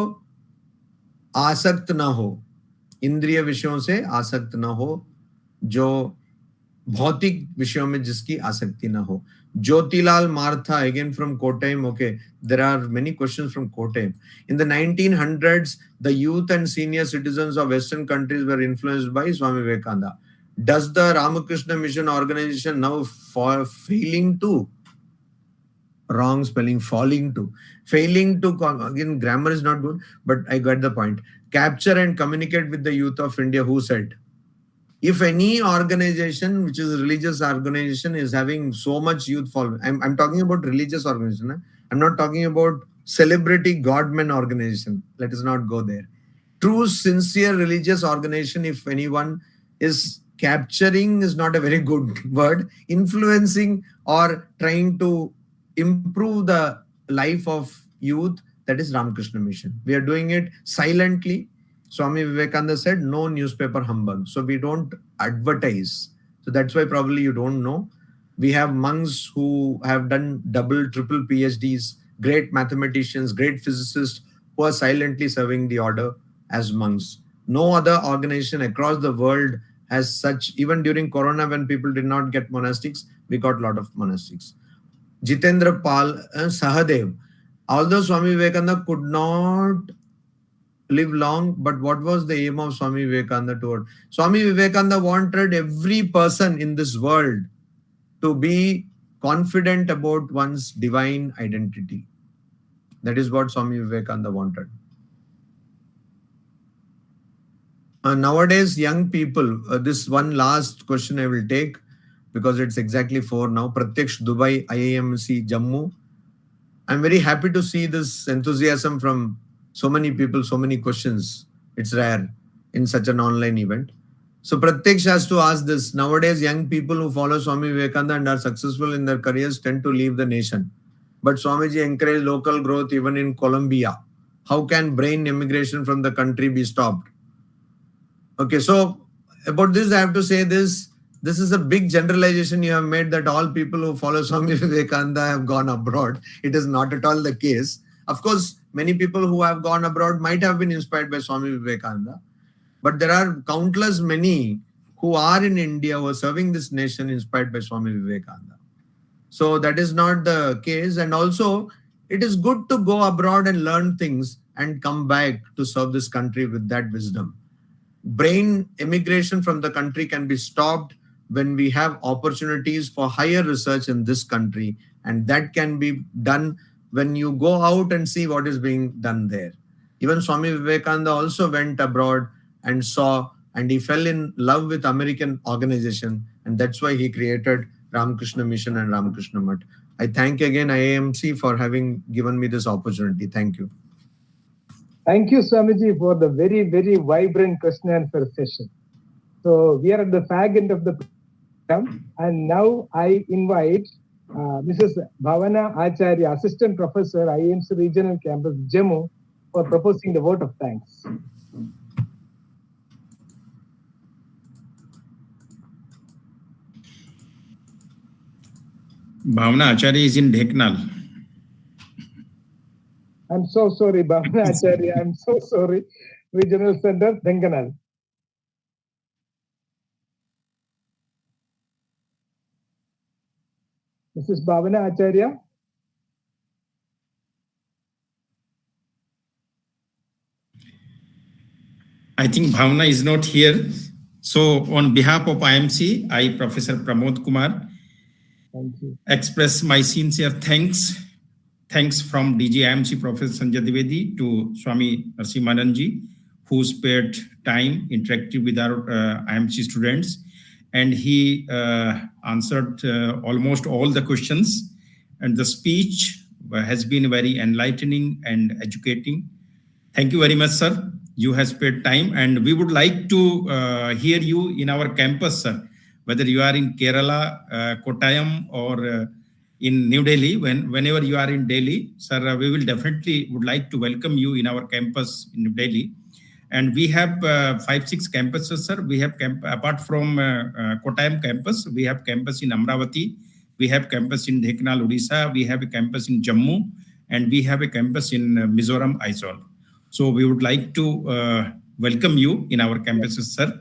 आसक्त ना हो, इंद्रिय विषयों से आसक्त ना हो, जो भौतिक विषयों में जिसकी आसक्ति ना हो. Jyotilal Martha, again from Kottayam. Okay, there are many questions from Kottayam. In the 1900s, the youth and senior citizens of Western countries were influenced by Swami Vivekananda. Does the Ramakrishna Mission organization now failing to? Wrong spelling, falling to. Failing to, again, grammar is not good, but I got the point. Capture and communicate with the youth of India. Who said? If any organization, which is a religious organization, is having so much youth following, I'm talking about religious organization. I'm not talking about celebrity godman organization. Let us not go there. True, sincere religious organization, if anyone is capturing, is not a very good word, influencing or trying to improve the life of youth, that is Ramakrishna Mission. We are doing it silently. Swami Vivekananda said, no newspaper humbug. So we don't advertise. So that's why probably you don't know. We have monks who have done double, triple PhDs, great mathematicians, great physicists who are silently serving the order as monks. No other organization across the world has such. Even during Corona, when people did not get monastics, we got a lot of monastics. Jitendra Pal and Sahadev. Although Swami Vivekananda could not live long, but what was the aim of Swami Vivekananda toward? Swami Vivekananda wanted every person in this world to be confident about one's divine identity. That is what Swami Vivekananda wanted. Nowadays, young people, this one last question I will take because it's exactly 4 now. Pratyaksh Dubai IIMC Jammu. I'm very happy to see this enthusiasm from so many people, so many questions. It's rare in such an online event. So Pratyaksh has to ask this. Nowadays, young people who follow Swami Vivekananda and are successful in their careers tend to leave the nation. But Swamiji encouraged local growth even in Colombia. How can brain immigration from the country be stopped? Okay, so about this, I have to say this. This is a big generalization you have made that all people who follow Swami Vivekananda have gone abroad. It is not at all the case. Of course, many people who have gone abroad might have been inspired by Swami Vivekananda. But there are countless many who are in India who are serving this nation inspired by Swami Vivekananda. So that is not the case. And also, it is good to go abroad and learn things and come back to serve this country with that wisdom. Brain immigration from the country can be stopped when we have opportunities for higher research in this country. And that can be done when you go out and see what is being done there. Even Swami Vivekananda also went abroad and saw, and he fell in love with American organization. And that's why he created Ramakrishna Mission and Ramakrishna Mutt. I thank again IAMC for having given me this opportunity. Thank you. Thank you, Swamiji, for the very, very vibrant question and answer session. So we are at the fag end of the program. And now I invite Mrs. Bhavana Acharya, Assistant Professor, IAMC Regional Campus, Jammu, for proposing the vote of thanks. Bhavana Acharya is in Dheknal. I'm so sorry, Bhavana Acharya. I'm so sorry. Regional Center, Dhenkanal. Mrs. Bhavana Acharya. I think Bhavana is not here. So on behalf of IMC, I, Professor Pramod Kumar, express my sincere thanks. Thanks from DG IMC Professor Sanjay Dwivedi to Swami Narasimhananji, who spared time interactive with our IMC students. And he answered almost all the questions. And the speech has been very enlightening and educating. Thank you very much, sir. You have spared time. And we would like to hear you in our campus, sir. Whether you are in Kerala, Kottayam, or in New Delhi, whenever you are in Delhi, sir, we will definitely would like to welcome you in our campus in New Delhi. And we have 5-6 campuses, sir. We have apart from Kottayam campus, we have campus in Amravati, we have campus in Dheknal, Odisha, we have a campus in Jammu, and we have a campus in Mizoram, Aizawl. So we would like to welcome you in our campuses, sir.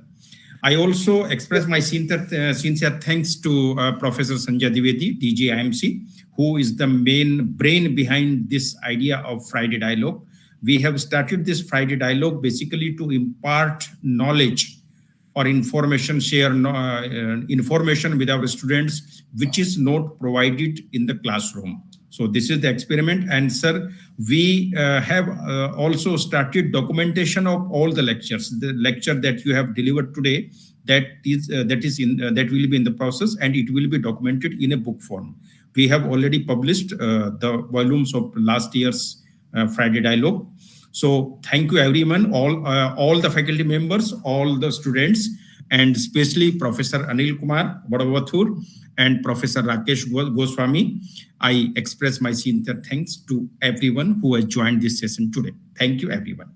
I also express my sincere thanks to Professor Sanjay Dwivedi, DG IMC, who is the main brain behind this idea of Friday Dialogue. We have started this Friday Dialogue basically to impart knowledge or information, share information with our students, which is not provided in the classroom. So this is the experiment. And sir, we have also started documentation of all the lectures. The lecture that you have delivered today, that will be in the process, and it will be documented in a book form. We have already published the volumes of last year's Friday Dialogue. So thank you everyone, all the faculty members, all the students, and especially Professor Anil Kumar Vadavathur and Professor Rakesh Goswami. I express my sincere thanks to everyone who has joined this session today. Thank you everyone.